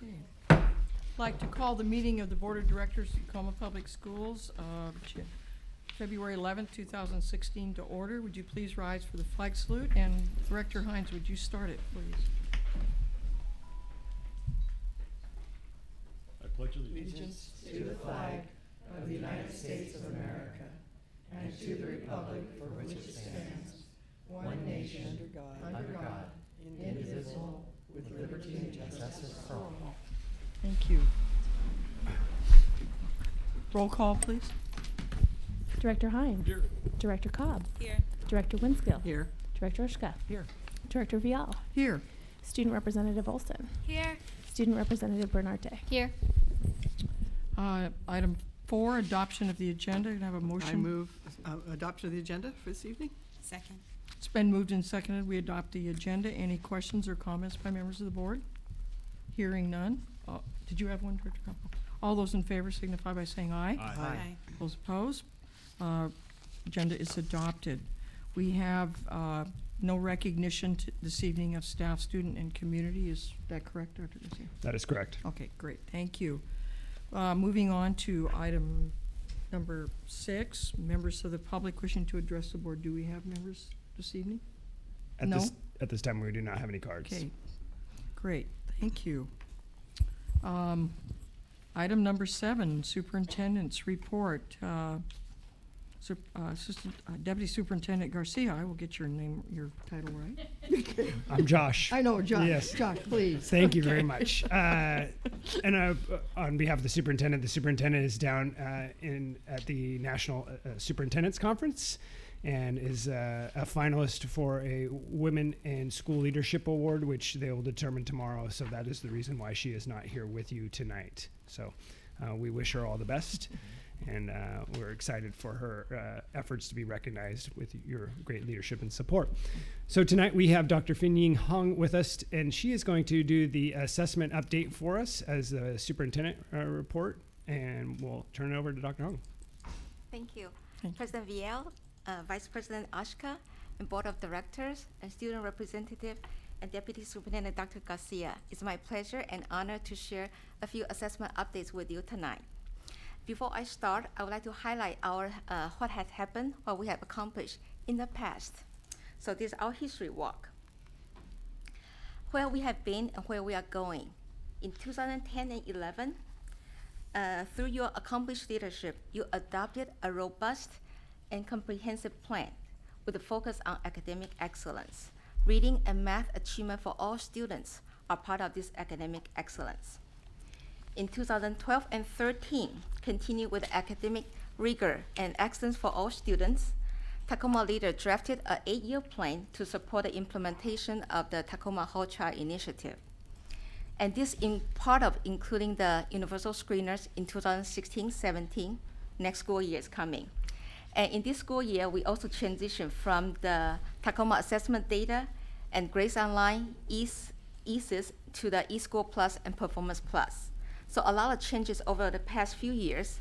Okay. I'd like to call the meeting of the Board of Directors of Tacoma Public Schools of February 11th, 2016 to order. Would you please rise for the flag salute? And Director Hines, would you start it, please? I pledge Allegiance to the flag of the United States of America and to the republic for which it stands, one nation, under God, indivisible, with liberty and justice for all. Thank you. Roll call, please. Director Hines. Here. Director Cobb. Here. Director Winskill. Here. Director Ushka. Here. Director Vial. Here. Student Representative Olson. Here. Student Representative Bernarte. Here. Item 4, adoption of the agenda. Can I have a motion? I move adoption of the agenda for this evening. Second. It's been moved and seconded. We adopt the agenda. Any questions or comments by members of the board? Hearing none. Did you have one, Director Cobb? All those in favor signify by saying aye. Aye. Those opposed? Agenda is adopted. We have no recognition this evening of staff, student, and community. Is that correct, Dr. Garcia? That is correct. Okay, great. Thank you. Moving on to item number 6, members of the public wishing to address the board. Do we have members this evening? No? At this time, we do not have any cards. Okay, great. Thank you. Item number 7, superintendent's report. Deputy Superintendent Garcia, I will get your name, your title right. I'm Josh. I know, Josh. Yes. Josh, please. Thank you very much. And on behalf of the superintendent is down at the National Superintendent's Conference and is a finalist for a Women in School Leadership Award, which they will determine tomorrow. So that is the reason why she is not here with you tonight. So we wish her all the best. And we're excited for her efforts to be recognized with your great leadership and support. So tonight we have Dr. Fin-Ying Hung with us, and she is going to do the assessment update for us as the superintendent report, and we'll turn it over to Dr. Hung. Thank you. Thank you. President Viel, Vice President Ashka, and Board of Directors, and Student Representative, and Deputy Superintendent Dr. Garcia. It's my pleasure and honor to share a few assessment updates with you tonight. Before I start, I would like to highlight our what has happened, what we have accomplished in the past. So this is our history walk. Where we have been and where we are going. In 2010 and 11, through your accomplished leadership, you adopted a robust and comprehensive plan with a focus on academic excellence. Reading and math achievement for all students are part of this academic excellence. In 2012 and 13, continue with academic rigor and excellence for all students. Tacoma leader drafted an 8-year plan to support the implementation of the Tacoma Whole Child Initiative. And this in part of including the universal screeners in 2016-17, next school year is coming. And in this school year, we also transition from the Tacoma assessment data and Grades Online, ESYS to the eSchool Plus and Performance Plus. So a lot of changes over the past few years.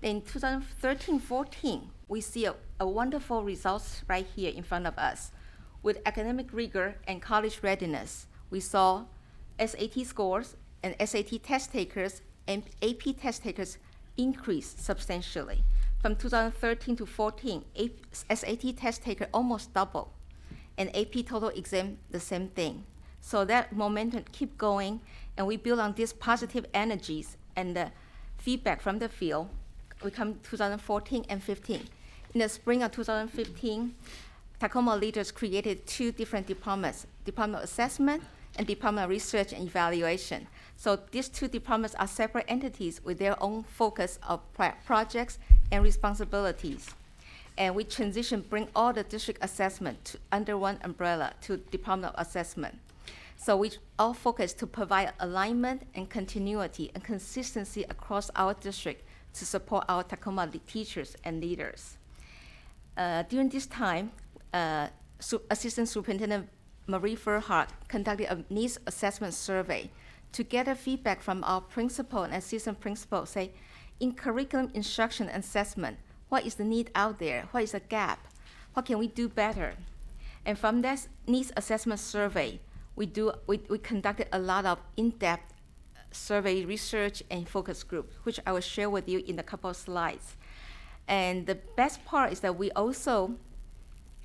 In 2013-14, we see a wonderful results right here in front of us. With academic rigor and college readiness, we saw SAT scores and SAT test takers and AP test takers increase substantially. From 2013 to 14, SAT test taker almost double, and AP total exam the same thing. So that momentum keep going, and we build on these positive energies and the feedback from the field. We come 2014 and 15. In the spring of 2015, Tacoma leaders created 2 different departments, Department of Assessment and Department of Research and Evaluation. So these 2 departments are separate entities with their own focus of projects and responsibilities. And we bring all the district assessment under one umbrella to Department of Assessment. So we all focus to provide alignment and continuity and consistency across our district to support our Tacoma teachers and leaders. During this time, Assistant Superintendent Marie Verhart conducted a needs assessment survey to gather feedback from our principal and assistant principal, say, in curriculum instruction and assessment, what is the need out there? What is the gap? What can we do better? And from that needs assessment survey, we conducted a lot of in-depth survey research and focus group, which I will share with you in a couple of slides. And the best part is that we also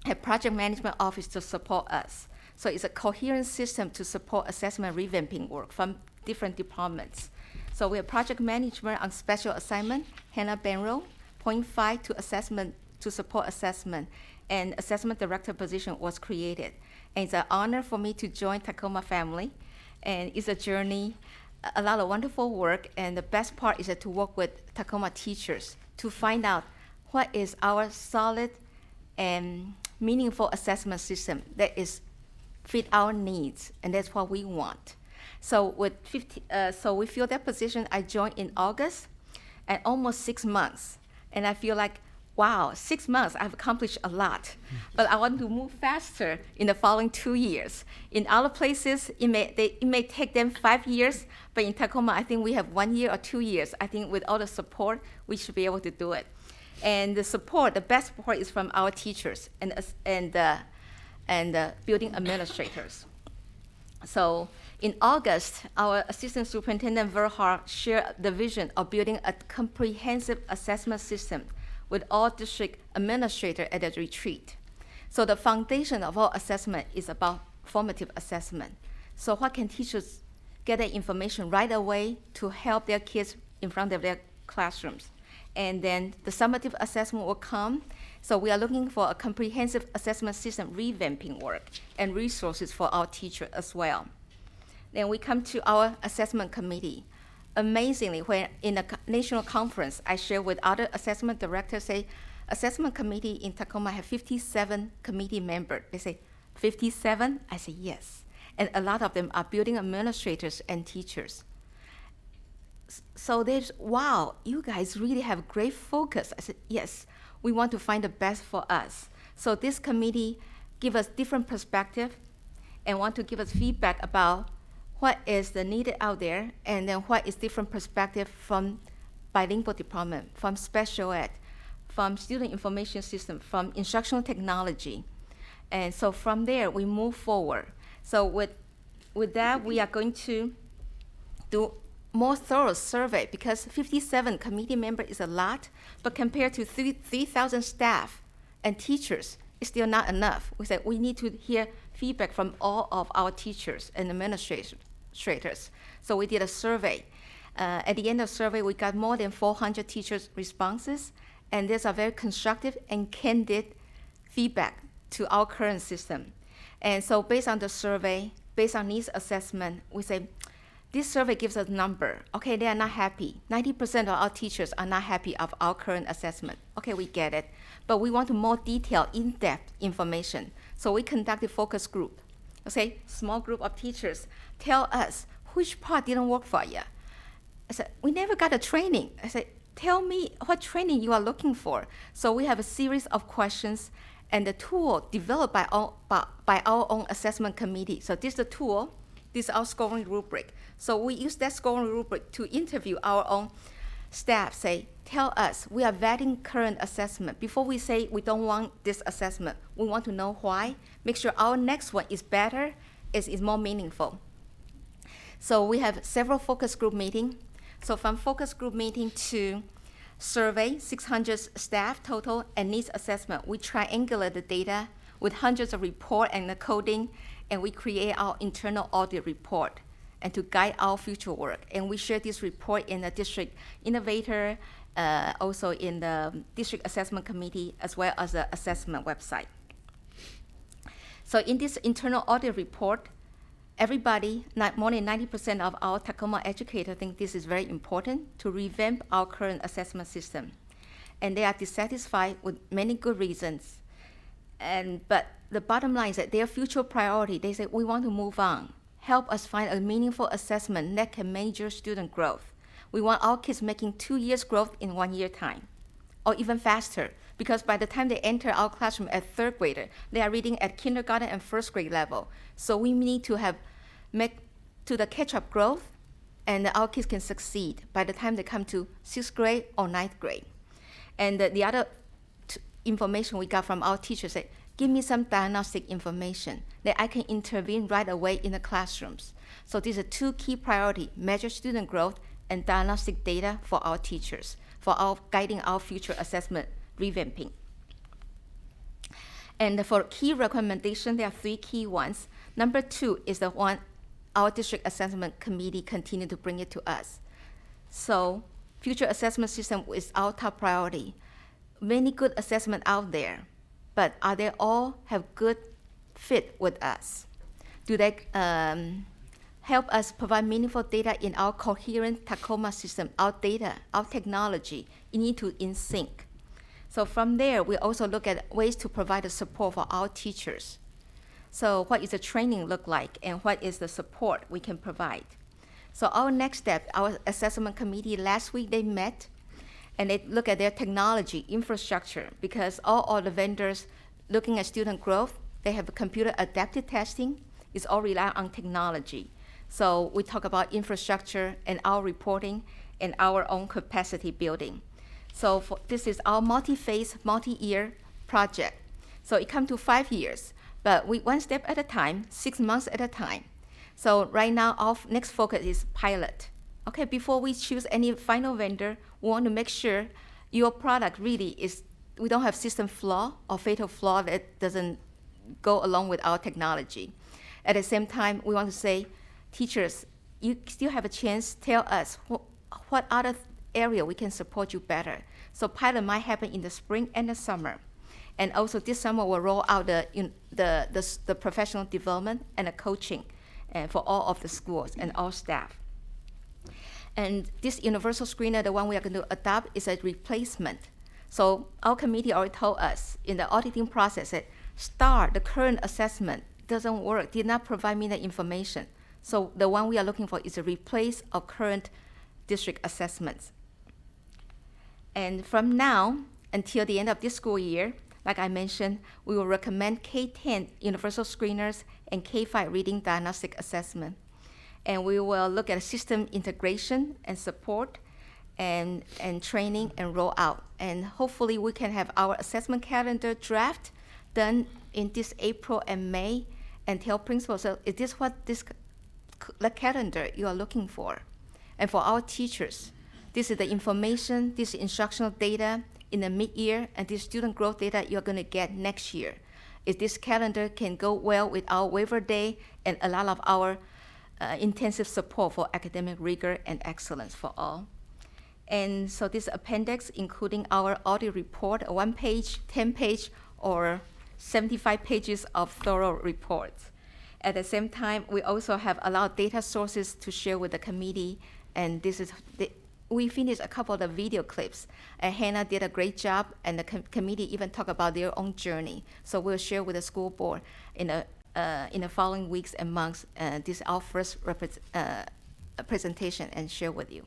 have project management office to support us. So it's a coherent system to support assessment revamping work from different departments. So we have project management on special assignment, Hannah Benro, point 5 to assessment, to support assessment, and assessment director position was created. And it's an honor for me to join Tacoma family, and it's a journey, a lot of wonderful work, and the best part is that to work with Tacoma teachers to find out what is our solid and meaningful assessment system that is fit our needs, and that's what we want. So with so we feel that position. I joined in August, and almost 6 months, and I feel like, wow, 6 months I've accomplished a lot, but I want to move faster in the following 2 years. In other places, it may take them 5 years, but in Tacoma, I think we have 1 year or 2 years. I think with all the support, we should be able to do it. And the support, the best support is from our teachers and building administrators. So in August, our Assistant Superintendent Verhar shared the vision of building a comprehensive assessment system with all district administrators at a retreat. So the foundation of all assessment is about formative assessment. So what can teachers get that information right away to help their kids in front of their classrooms? And then the summative assessment will come. So we are looking for a comprehensive assessment system revamping work and resources for our teachers as well. Then we come to our assessment committee. Amazingly, when in a national conference, I share with other assessment directors, say, assessment committee in Tacoma have 57 committee members. They say, 57? I say, yes. And a lot of them are building administrators and teachers. So there's, wow, you guys really have great focus. I said, yes, we want to find the best for us. So this committee give us different perspective and want to give us feedback about what is the needed out there, and then what is different perspective from bilingual department, from special ed, from student information system, from instructional technology. And so from there, we move forward. So with that, we are going to do more thorough survey, because 57 committee members is a lot, but compared to 3,000 staff and teachers, it's still not enough. We said we need to hear feedback from all of our teachers and administrators. So we did a survey. At the end of the survey, we got more than 400 teachers' responses, and these are very constructive and candid feedback to our current system. And so based on the survey, based on needs assessment, we say, this survey gives us a number. Okay, they are not happy. 90% of our teachers are not happy of our current assessment. Okay, we get it. But we want more detailed, in-depth information. So we conducted focus group. Okay, small group of teachers tell us which part didn't work for you. I said, we never got a training. I said, tell me what training you are looking for. So we have a series of questions and the tool developed by our own assessment committee. So this is the tool. This is our scoring rubric. So we use that scoring rubric to interview our own staff, say, tell us, we are vetting current assessment. Before we say we don't want this assessment, we want to know why. Make sure our next one is better, is more meaningful. So we have several focus group meetings. So from focus group meeting to survey, 600 staff total, and needs assessment, we triangulate the data with hundreds of reports and the coding, and we create our internal audit report and to guide our future work. And we share this report in the district innovator, also in the district assessment committee, as well as the assessment website. So in this internal audit report, everybody, more than 90% of our Tacoma educators think this is very important to revamp our current assessment system. And they are dissatisfied with many good reasons. But the bottom line is that their future priority, they say, we want to move on. Help us find a meaningful assessment that can measure student growth. We want our kids making 2 years growth in 1 year time, or even faster, because by the time they enter our classroom as third grader, they are reading at kindergarten and first grade level. So we need to make to the catch-up growth, and our kids can succeed by the time they come to 6th grade or 9th grade. And the other information we got from our teachers said, give me some diagnostic information that I can intervene right away in the classrooms. So these are two key priorities: measure student growth and diagnostic data for our teachers, for our guiding our future assessment revamping. And for key recommendation, there are 3 key ones. Number 2 is the one our district assessment committee continue to bring it to us. So future assessment system is our top priority. Many good assessment out there, but are they all have good fit with us? Do they help us provide meaningful data in our coherent Tacoma system? Our data, our technology, it need to in sync. So from there, we also look at ways to provide the support for our teachers. So what is the training look like, and what is the support we can provide? So our next step, our assessment committee last week, they met and they look at their technology infrastructure, because all the vendors looking at student growth, they have a computer adaptive testing. It's all rely on technology. So we talk about infrastructure and our reporting and our own capacity building. So this is our multi-phase, multi-year project. So it comes to 5 years, but we one step at a time, 6 months at a time. So right now, our next focus is pilot. Okay, before we choose any final vendor, we want to make sure your product really is, we don't have system flaw or fatal flaw that doesn't go along with our technology. At the same time, we want to say, teachers, you still have a chance, tell us what other area we can support you better. So pilot might happen in the spring and the summer. And also this summer we'll roll out the professional development and the coaching for all of the schools and all staff. And this universal screener, the one we are going to adopt, is a replacement. So our committee already told us in the auditing process that the current assessment doesn't work, did not provide me the information. So the one we are looking for is a replace of current district assessments. And from now until the end of this school year, like I mentioned, we will recommend K-10 universal screeners and K-5 reading diagnostic assessment. And we will look at system integration and support and training and rollout. And hopefully we can have our assessment calendar draft done in this April and May, and tell principals, so is this what the calendar you are looking for? And for our teachers, this is the information, this instructional data in the mid-year, and this student growth data you're going to get next year. If this calendar can go well with our waiver day and a lot of our intensive support for academic rigor and excellence for all. And so this appendix, including our audit report, a 1-page, 10-page, or 75 pages of thorough reports. At the same time, we also have a lot of data sources to share with the committee, and this is we finished a couple of the video clips, and Hannah did a great job, and the committee even talked about their own journey. So we'll share with the school board in the following weeks and months. This is our first presentation, and share with you.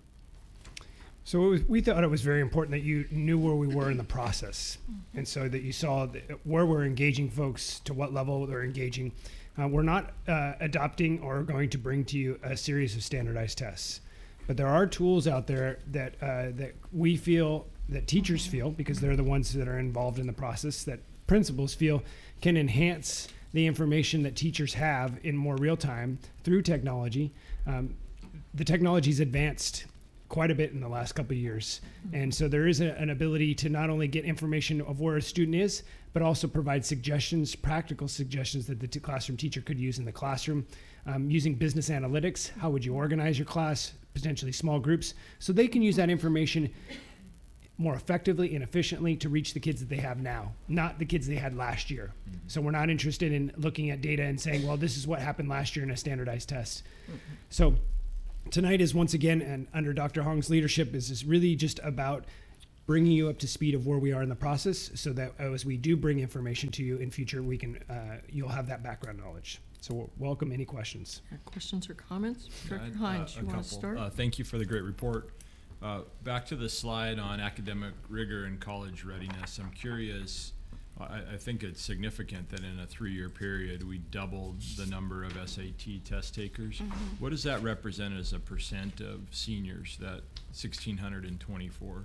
So we thought it was very important that you knew where we were in the process, and so that you saw where we're engaging folks, to what level they're engaging. We're not adopting or going to bring to you a series of standardized tests, but there are tools out there that we feel, that teachers feel, because they're the ones that are involved in the process, that principals feel can enhance the information that teachers have in more real time through technology. The technology's advanced quite a bit in the last couple of years. And so there is an ability to not only get information of where a student is, but also provide suggestions, practical suggestions that the classroom teacher could use in the classroom. Using business analytics, how would you organize your class, potentially small groups, so they can use that information more effectively and efficiently to reach the kids that they have now, not the kids they had last year. So we're not interested in looking at data and saying, well, this is what happened last year in a standardized test. So tonight is once again, and under Dr. Hong's leadership, is really just about bringing you up to speed of where we are in the process, so that as we do bring information to you in future, we can you'll have that background knowledge. So we'll welcome any questions. Questions or comments? Director Hines, you want to start? Thank you for the great report. Back to the slide on academic rigor and college readiness. I'm curious, I think it's significant that in a 3-year period we doubled the number of SAT test takers. What does that represent as a percent of seniors, that 1,624?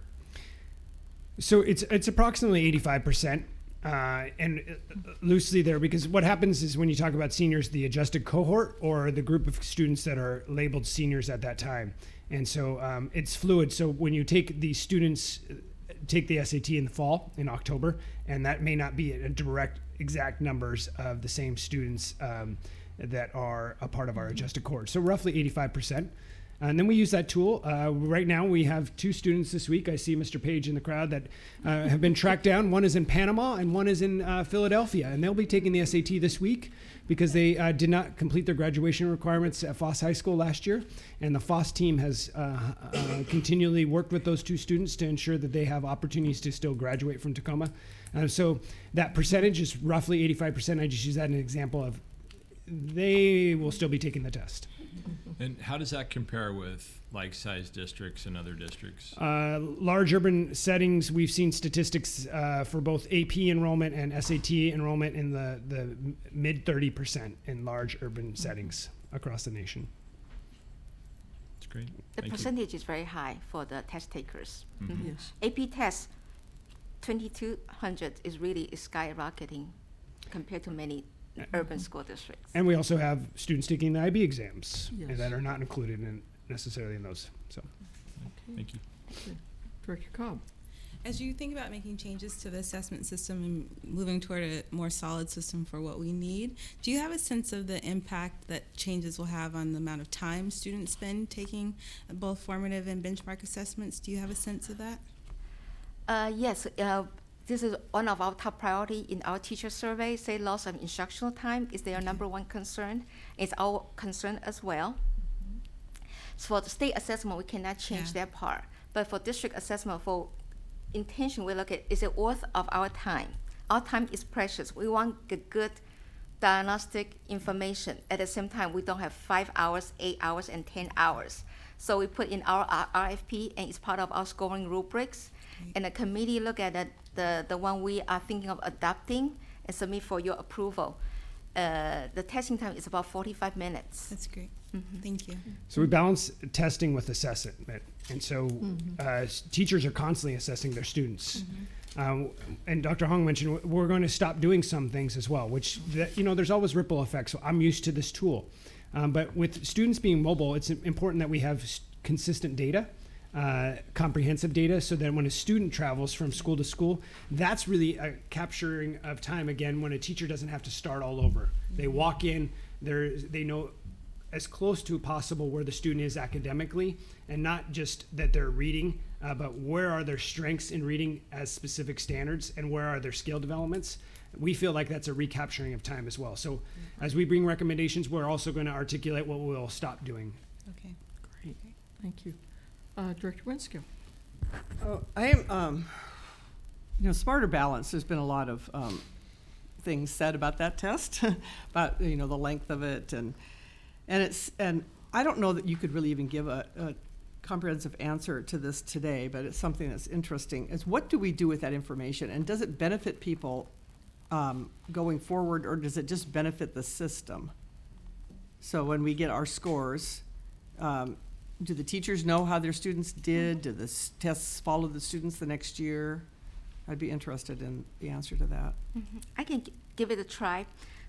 So it's approximately 85%. loosely there, because what happens is when you talk about seniors, the adjusted cohort or the group of students that are labeled seniors at that time. And so it's fluid. So when you take the students, take the SAT in the fall, in October, and that may not be a direct exact numbers of the same students that are a part of our adjusted cohort. So roughly 85%. And then we use that tool. Right now we have 2 students this week. I see Mr. Page in the crowd that have been tracked down. One is in Panama and one is in Philadelphia. And they'll be taking the SAT this week because they did not complete their graduation requirements at Foss High School last year. And the Foss team has continually worked with those 2 students to ensure that they have opportunities to still graduate from Tacoma. So that percentage is roughly 85%. I just use that as an example of they will still be taking the test. And how does that compare with like-size districts and other districts? Large urban settings, we've seen statistics for both AP enrollment and SAT enrollment in the mid 30% in large urban settings across the nation. That's great. The Thank you. percentage is very high for the test takers. Mhm. Yes. AP test, 2,200 is really skyrocketing compared to many urban school districts. And we also have students taking the IB exams Yes. that are not included necessarily in those. So. Thank you. Good. Director Cobb. As you think about making changes to the assessment system and moving toward a more solid system for what we need, do you have a sense of the impact that changes will have on the amount of time students spend taking both formative and benchmark assessments? Do you have a sense of that? Yes, this is one of our top priority in our teacher survey. Say loss of instructional time is their number one concern. It's our concern as well. So for the state assessment, we cannot change that part. But for district assessment, for intention, we look at, is it worth of our time? Our time is precious. We want the good diagnostic information. At the same time, we don't have 5 hours, 8 hours, and 10 hours. So we put in our RFP, and it's part of our scoring rubrics. And the committee look at the one we are thinking of adopting and submit for your approval. The testing time is about 45 minutes. That's great. Mhm. Thank you. So we balance testing with assessment. And so teachers are constantly assessing their students. And Dr. Hong mentioned we're going to stop doing some things as well, which, there's always ripple effects. So I'm used to this tool. But with students being mobile, it's important that we have consistent data, comprehensive data, so that when a student travels from school to school, that's really a capturing of time, again, when a teacher doesn't have to start all over. They walk in, they know as close to possible where the student is academically, and not just that they're reading, but where are their strengths in reading as specific standards, and where are their skill developments. We feel like that's a recapturing of time as well. So as we bring recommendations, we're also going to articulate what we'll stop doing. Okay. Great. Thank you. Director Winskill. I am, smarter balance. There's been a lot of things said about that test, about the length of it, and I don't know that you could really even give a comprehensive answer to this today, but it's something that's interesting. Is what do we do with that information, and does it benefit people going forward, or does it just benefit the system? So when we get our scores, do the teachers know how their students did? Do the tests follow the students the next year? I'd be interested in the answer to that. I can give it a try.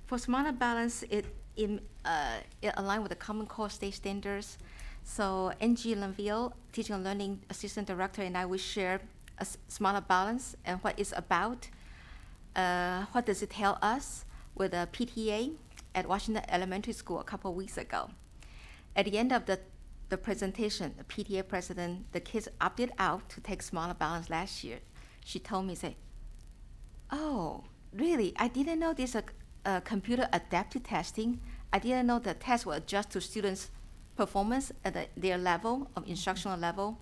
For Smarter Balance, it aligns with the Common Core state standards. So Angie Lanville, Teaching and Learning Assistant Director, and I will share a Smarter Balance and what it's about. What does it tell us with a PTA at Washington Elementary School a couple of weeks ago. At the end of the presentation, the PTA president, the kids opted out to take Smarter Balance last year. She told me, "Oh, really? I didn't know this computer adaptive testing. I didn't know the test will adjust to students' performance at their level of instructional level.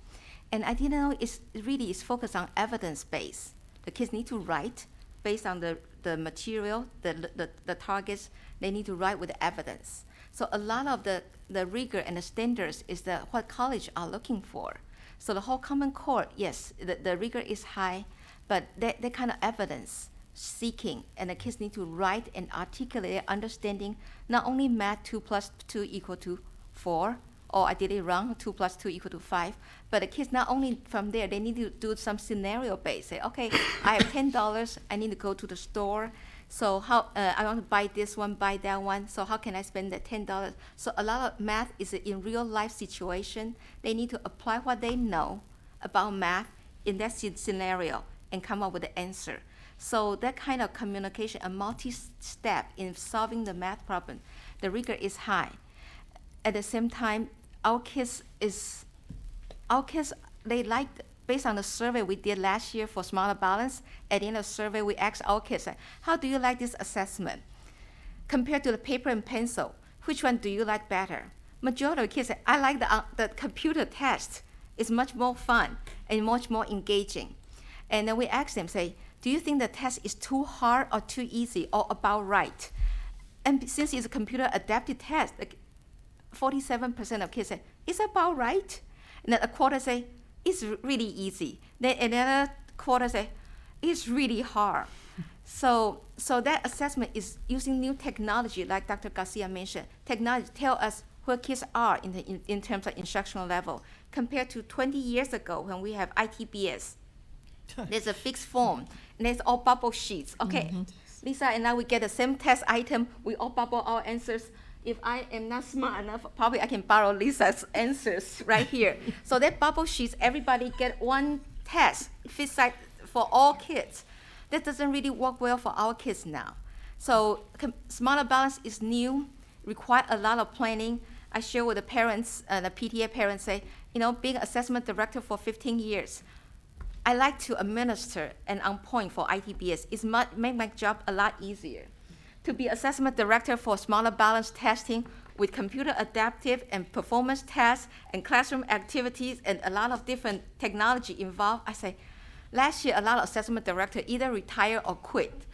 And I didn't know it really is focused on evidence-based. The kids need to write based on the material, the targets. They need to write with evidence. So a lot of the rigor and the standards is what college are looking for. So the whole Common Core, yes, the rigor is high, but they kind of evidence seeking, and the kids need to write and articulate their understanding, not only math 2 + 2 = 4, or I did it wrong, 2 + 2 = 5. But the kids, not only from there, they need to do some scenario based. Say, okay, I have $10, I need to go to the store. So how, I want to buy this one, buy that one. So how can I spend that $10? So a lot of math is in real life situation. They need to apply what they know about math in that scenario and come up with the answer. So that kind of communication, a multi-step in solving the math problem, the rigor is high. At the same time, our kids, they like, based on the survey we did last year for Smarter Balance, at the end of the survey, we asked our kids, how do you like this assessment? Compared to the paper and pencil, which one do you like better? Majority of kids say, I like the computer test. It's much more fun and much more engaging. And then we asked them, say, do you think the test is too hard or too easy or about right? And since it's a computer adapted test, 47% of kids say, it's about right. And then a quarter say, it's really easy. Then another quarter say, it's really hard. So that assessment is using new technology, like Dr. Garcia mentioned. Technology tell us where kids are in terms of instructional level, compared to 20 years ago when we have ITBS. There's a fixed form, and there's all bubble sheets. Okay, Lisa and I, we get the same test item. We all bubble our answers. If I am not smart enough, probably I can borrow Lisa's answers right here. So that bubble sheets, everybody get one test, fit size for all kids. That doesn't really work well for our kids now. So Smarter Balance is new, require a lot of planning. I share with the parents, the PTA parents say, being assessment director for 15 years, I like to administer and on point for ITBS. It's make my job a lot easier. To be assessment director for Smarter Balance testing with computer adaptive and performance tests and classroom activities and a lot of different technology involved, I say, last year a lot of assessment director either retire or quit.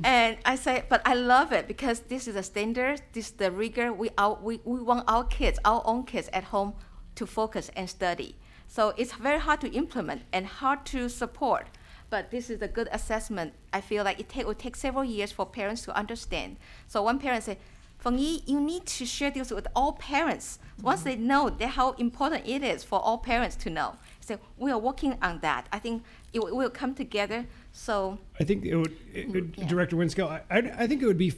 And I say, but I love it because this is a standard, this is the rigor. We want our kids, our own kids at home to focus and study. So it's very hard to implement and hard to support, but this is a good assessment. I feel like it will take several years for parents to understand. So one parent said, Feng Yi, you need to share this with all parents. Once they know how important it is for all parents to know. So we are working on that. I think it will come together. So I think it would, yeah. Director Winskill, I think it would be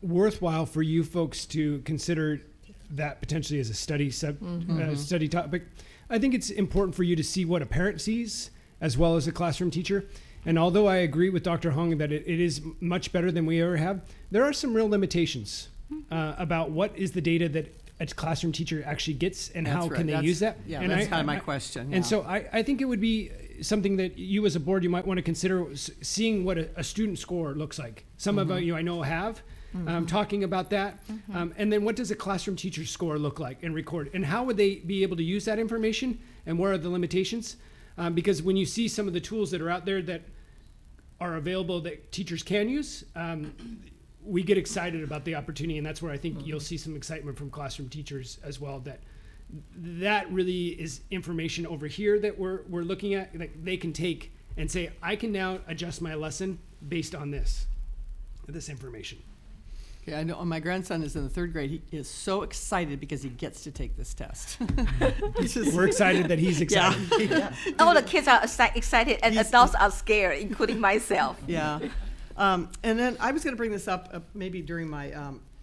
worthwhile for you folks to consider that potentially as a study study topic. I think it's important for you to see what a parent sees as well as a classroom teacher. And although I agree with Dr. Hong that it is much better than we ever have, there are some real limitations about what is the data that a classroom teacher actually gets and how can they use that. Yeah, and that's kind of my question. And so I think it would be something that you as a board, you might want to consider seeing what a student score looks like. Some of you I know have. Talking about that. And then what does a classroom teacher score look like and record? And how would they be able to use that information? And where are the limitations? Because when you see some of the tools that are out there that are available that teachers can use, we get excited about the opportunity. And that's where I think you'll see some excitement from classroom teachers as well, that really is information over here that we're looking at, that they can take and say, I can now adjust my lesson based on this information. Okay, I know my grandson is in the 3rd grade. He is so excited because he gets to take this test. We're excited that he's excited. Yeah. all the kids are excited and adults are scared, including myself. Yeah. And then I was going to bring this up maybe during my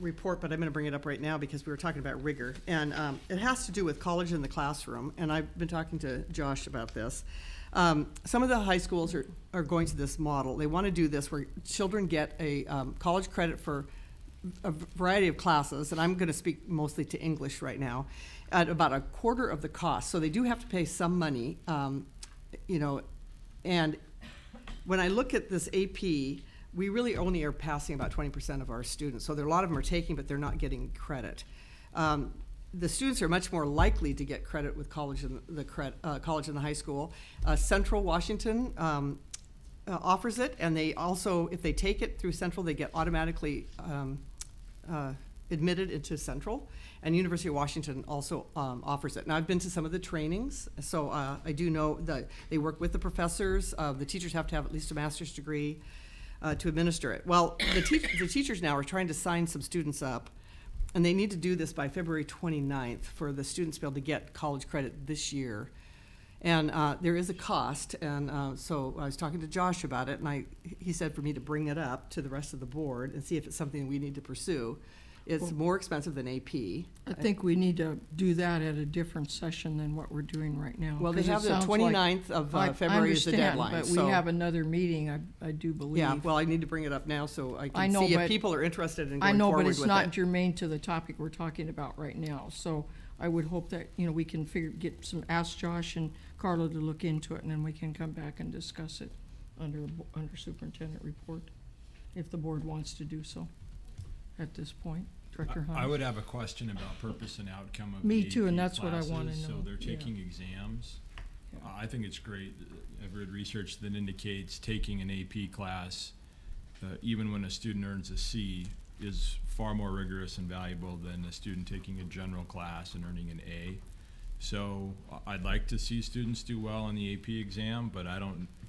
report, but I'm going to bring it up right now because we were talking about rigor. And it has to do with college in the classroom. And I've been talking to Josh about this. Some of the high schools are going to this model. They want to do this where children get a college credit for a variety of classes, and I'm going to speak mostly to English right now, at about a quarter of the cost. So they do have to pay some money, and when I look at this AP, we really only are passing about 20% of our students. So there are a lot of them are taking, but they're not getting credit. The students are much more likely to get credit with college in the high school. Central Washington offers it, and they also, if they take it through Central, they get automatically admitted into Central, and University of Washington also offers it. Now, I've been to some of the trainings, so I do know that they work with the professors. The teachers have to have at least a master's degree to administer it. Well, the teachers now are trying to sign some students up And they need to do this by February 29th for the students to be able to get college credit this year. And there is a cost, and so I was talking to Josh about it, and he said for me to bring it up to the rest of the board and see if it's something we need to pursue. It's more expensive than AP. I think we need to do that at a different session than what we're doing right now. Well, they 'cause it have the sounds like- 29th of February is the deadline. But so. we have another meeting, I do believe. Yeah, well, I need to bring it up now so I I can know, see if but- people are interested in I going know, forward but with it's not it. germane to the topic we're talking about right now. So I would hope that, we can ask Josh and Carla to look into it, and then we can come back and discuss it under superintendent report, if the board wants to do so at this point. Director Hines? I would have a question about purpose and outcome of Me the too, AP and that's what I wanna classes. know. So they're Yeah. taking exams. Yeah. I think it's great. I've read research that indicates taking an AP class, even when a student earns a C, is far more rigorous and valuable than a student taking a general class and earning an A. So I'd like to see students do well on the AP exam, but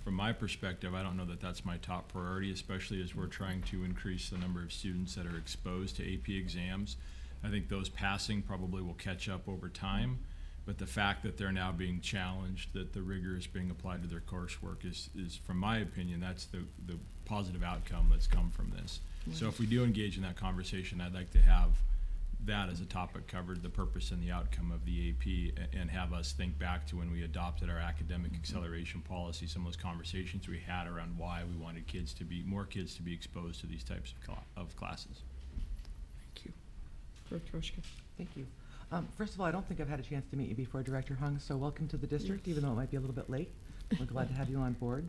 from my perspective, I don't know that that's my top priority, especially as we're trying to increase the number of students that are exposed to AP exams. I think those passing probably will catch up over time, but the fact that they're now being challenged, that the rigor is being applied to their coursework is from my opinion, that's the positive outcome that's come from this. So if we do engage in that conversation, I'd like to have that as a topic covered, the purpose and the outcome of the AP, and have us think back to when we adopted our academic acceleration policy, some of those conversations we had around why we wanted more kids to be exposed to these types of classes. Thank you. Director Rushka? Thank you. First of all, I don't think I've had a chance to meet you before, Director Hung, so welcome to the district, even though it might be a little bit late. We're glad to have you on board.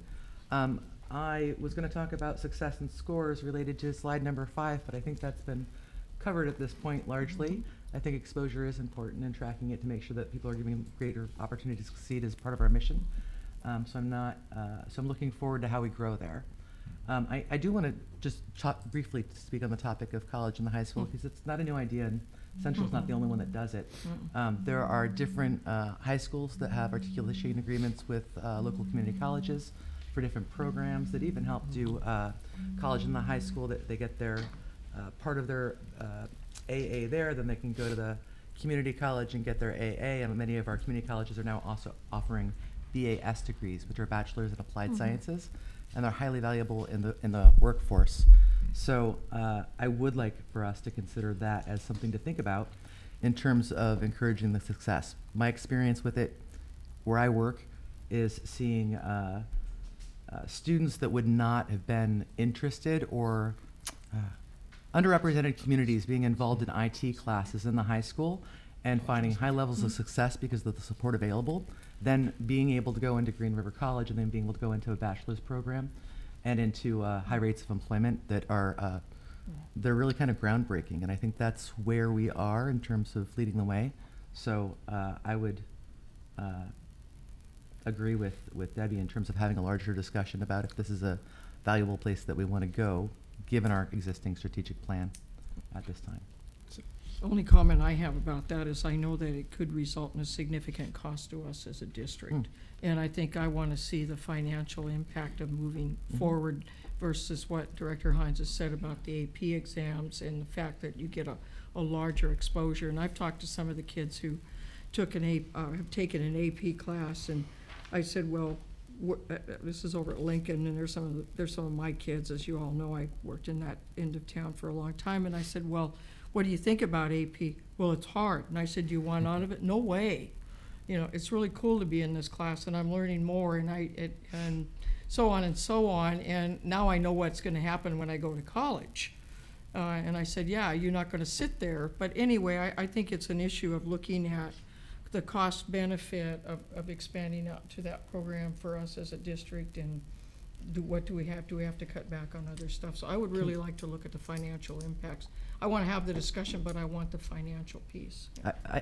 I was going to talk about success and scores related to slide number 5, but I think that's been covered at this point largely. I think exposure is important in tracking it to make sure that people are given greater opportunity to succeed as part of our mission. So I'm looking forward to how we grow there. I do want to just briefly speak on the topic of college and the high school, because it's not a new idea, and Central's not the only one that does it. There are different high schools that have articulation agreements with local community colleges for different programs that even help do college and the high school, that they get their part of their AA there, then they can go to the community college and get their AA, and many of our community colleges are now also offering BAS degrees, which are bachelors in applied sciences, and they're highly valuable in the workforce. So I would like for us to consider that as something to think about in terms of encouraging the success. My experience with it, where I work, is seeing students that would not have been interested, or underrepresented communities being involved in IT classes in the high school and finding high levels of success because of the support available, then being able to go into Green River College and then being able to go into a bachelor's program and into high rates of employment that are they're really kind of groundbreaking. And I think that's where we are in terms of leading the way. So I would agree with Debbie in terms of having a larger discussion about if this is a valuable place that we want to go, given our existing strategic plan at this time. The only comment I have about that is I know that it could result in a significant cost to us as a district. And I think I want to see the financial impact of moving forward versus what Director Hines has said about the AP exams and the fact that you get a larger exposure. And I've talked to some of the kids who have taken an AP class, and I said, well, this is over at Lincoln, and there's some of my kids, as you all know. I worked in that end of town for a long time, and I said, well, what do you think about AP? Well, it's hard. And I said, do you want out of it? No way. It's really cool to be in this class, and I'm learning more, and so on and so on. And now I know what's going to happen when I go to college. And I said, yeah, you're not going to sit there. But anyway, I think it's an issue of looking at the cost benefit of expanding out to that program for us as a district, and what do we have? Do we have to cut back on other stuff? So I would really like to look at the financial impacts. I want to have the discussion, but I want the financial piece.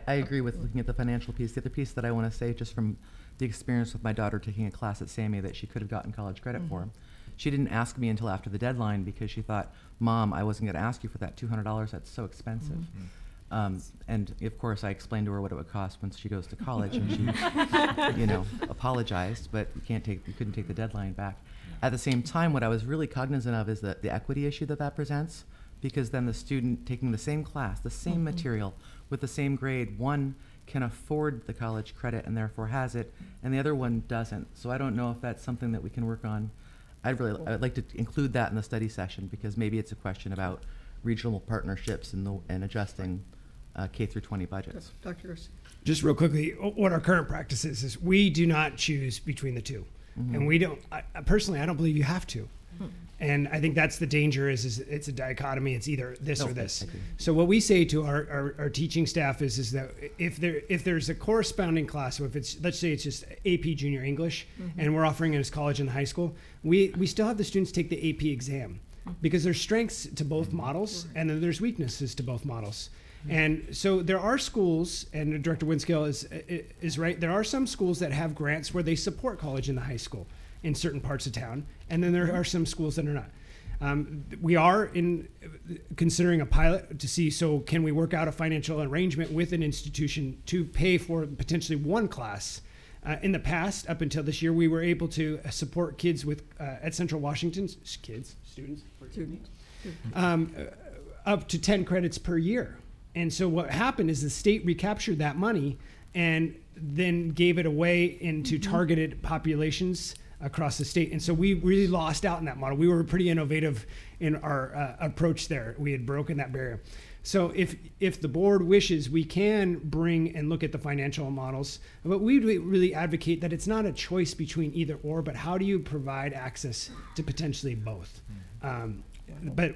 I agree with looking at the financial piece. The other piece that I want to say, just from the experience with my daughter taking a class at SAMI that she could have gotten college credit for, she didn't ask me until after the deadline because she thought, Mom, I wasn't going to ask you for that $200. That's so expensive. And of course, I explained to her what it would cost once she goes to college, and she, apologized, but you couldn't take the deadline back. At the same time, what I was really cognizant of is the equity issue that presents, because then the student taking the same class, the same material, with the same grade, one can afford the college credit and therefore has it, and the other one doesn't. So I don't know if that's something that we can work on. I'd like to include that in the study session, because maybe it's a question about regional partnerships and adjusting K through 20 budgets. Dr. Garcia. Just real quickly, what our current practice is we do not choose between the two. And we don't, personally, I don't believe you have to. And I think that's the danger is it's a dichotomy. It's either this or this. So what we say to our teaching staff is that if there's a corresponding class, so if it's, let's say it's just AP Junior English, and we're offering it as college and high school, we still have the students take the AP exam, because there's strengths to both models, and then there's weaknesses to both models. And so there are schools, and Director Winskill is right, there are some schools that have grants where they support college and the high school in certain parts of town, and then there are some schools that are not. We are considering a pilot to see, so can we work out a financial arrangement with an institution to pay for potentially one class. In the past, up until this year, we were able to support kids with at Central Washington, students, up to 10 credits per year. And so what happened is the state recaptured that money and then gave it away into targeted populations across the state. And so we really lost out in that model. We were pretty innovative in our approach there. We had broken that barrier. So if the board wishes, we can bring and look at the financial models, but we really advocate that it's not a choice between either or, but how do you provide access to potentially both? But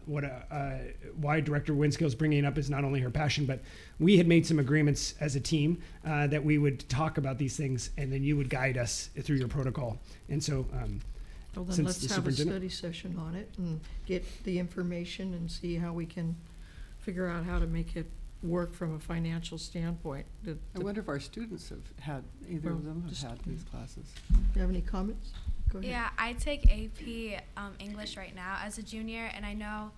why Director Winskill is bringing it up is not only her passion, but we had made some agreements as a team that we would talk about these things, and then you would guide us through your protocol. And so, Well, then let's have a study session on it and get the information and see how we can figure out how to make it work from a financial standpoint. I wonder if our students have had, either of them have had these classes. Do you have any comments? Go ahead. Yeah, I take AP English right now as a junior, and I know,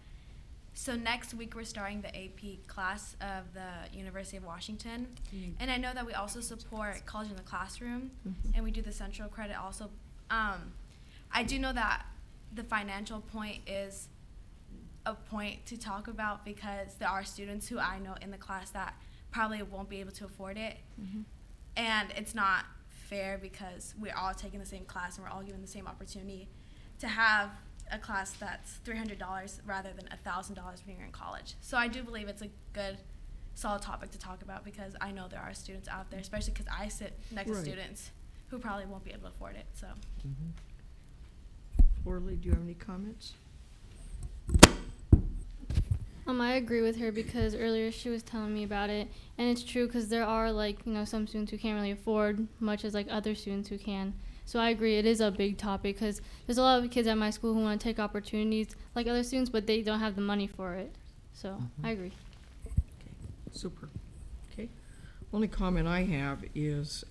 so next week we're starting the AP class of the University of Washington, and I know that we also support College in the Classroom, and we do the Central Credit also. I do know that the financial point is a point to talk about, because there are students who I know in the class that probably won't be able to afford it, and it's not fair because we're all taking the same class and we're all given the same opportunity to have a class that's $300 rather than $1,000 when you're in college. So I do believe it's a good, solid topic to talk about, because I know there are students out there, especially because I sit next to students who probably won't be able to afford it. So, Orly, do you have any comments? I agree with her, because earlier she was telling me about it, and it's true, because there are, like, some students who can't really afford much as, like, other students who can. So I agree, it is a big topic, because there's a lot of kids at my school who want to take opportunities like other students, but they don't have the money for it. So I agree. Okay. Super. Okay. Only comment I have is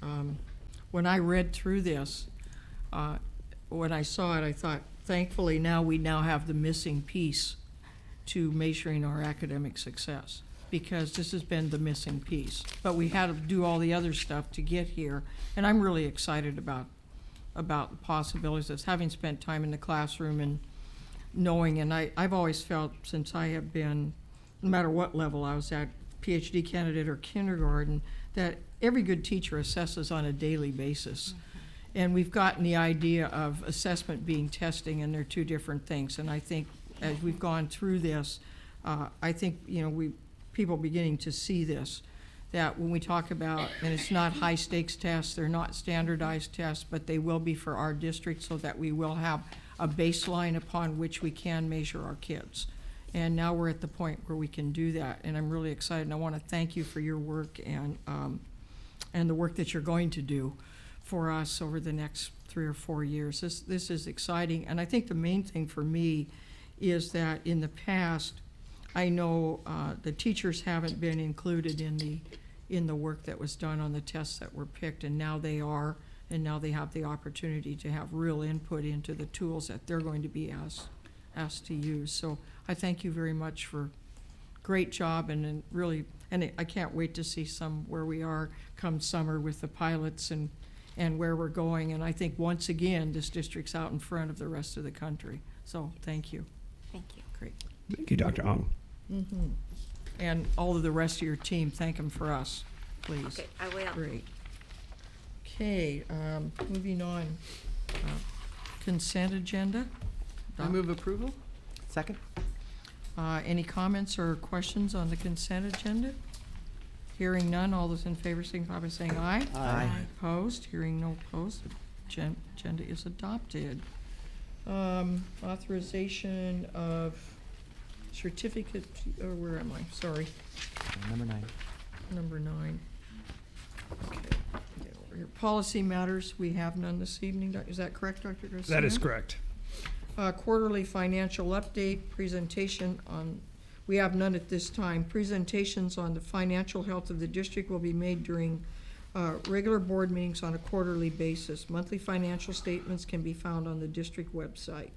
when I read through this, when I saw it, I thought, thankfully we now have the missing piece to measuring our academic success, because this has been the missing piece. But we had to do all the other stuff to get here, and I'm really excited about the possibilities of having spent time in the classroom and knowing, and I've always felt, since I have been, no matter what level I was at, PhD candidate or kindergarten, that every good teacher assesses on a daily basis. And we've gotten the idea of assessment being testing, and they're two different things. And I think as we've gone through this, I think, people beginning to see this, that when we talk about, and it's not high stakes tests, they're not standardized tests, but they will be for our district, so that we will have a baseline upon which we can measure our kids. And now we're at the point where we can do that, and I'm really excited. And I want to thank you for your work and the work that you're going to do for us over the next 3 or 4 years. This is exciting, and I think the main thing for me is that in the past, I know the teachers haven't been included in the work that was done on the tests that were picked, and now they are, and now they have the opportunity to have real input into the tools that they're going to be asked to use. So I thank you very much for great job, and really, and I can't wait to see where we are come summer with the pilots and where we're going. And I think once again, this district's out in front of the rest of the country. So thank you. Thank you. Great. Thank you, Dr. Ong. Mm-hmm. And all of the rest of your team, thank them for us, please. Okay, I will. Great. Okay, moving on. Consent agenda. I move approval. Second. Any comments or questions on the consent agenda? Hearing none, all those in favor signify by saying aye. Aye. Opposed? Hearing no opposed, agenda is adopted. Authorization of certificate, where am I? Sorry, Number 9. number 9. Okay, get over here. Policy matters, we have none this evening. Is that correct, Dr. Garcia? That is correct. Quarterly financial update presentation on, we have none at this time. Presentations on the financial health of the district will be made during regular board meetings on a quarterly basis. Monthly financial statements can be found on the district website.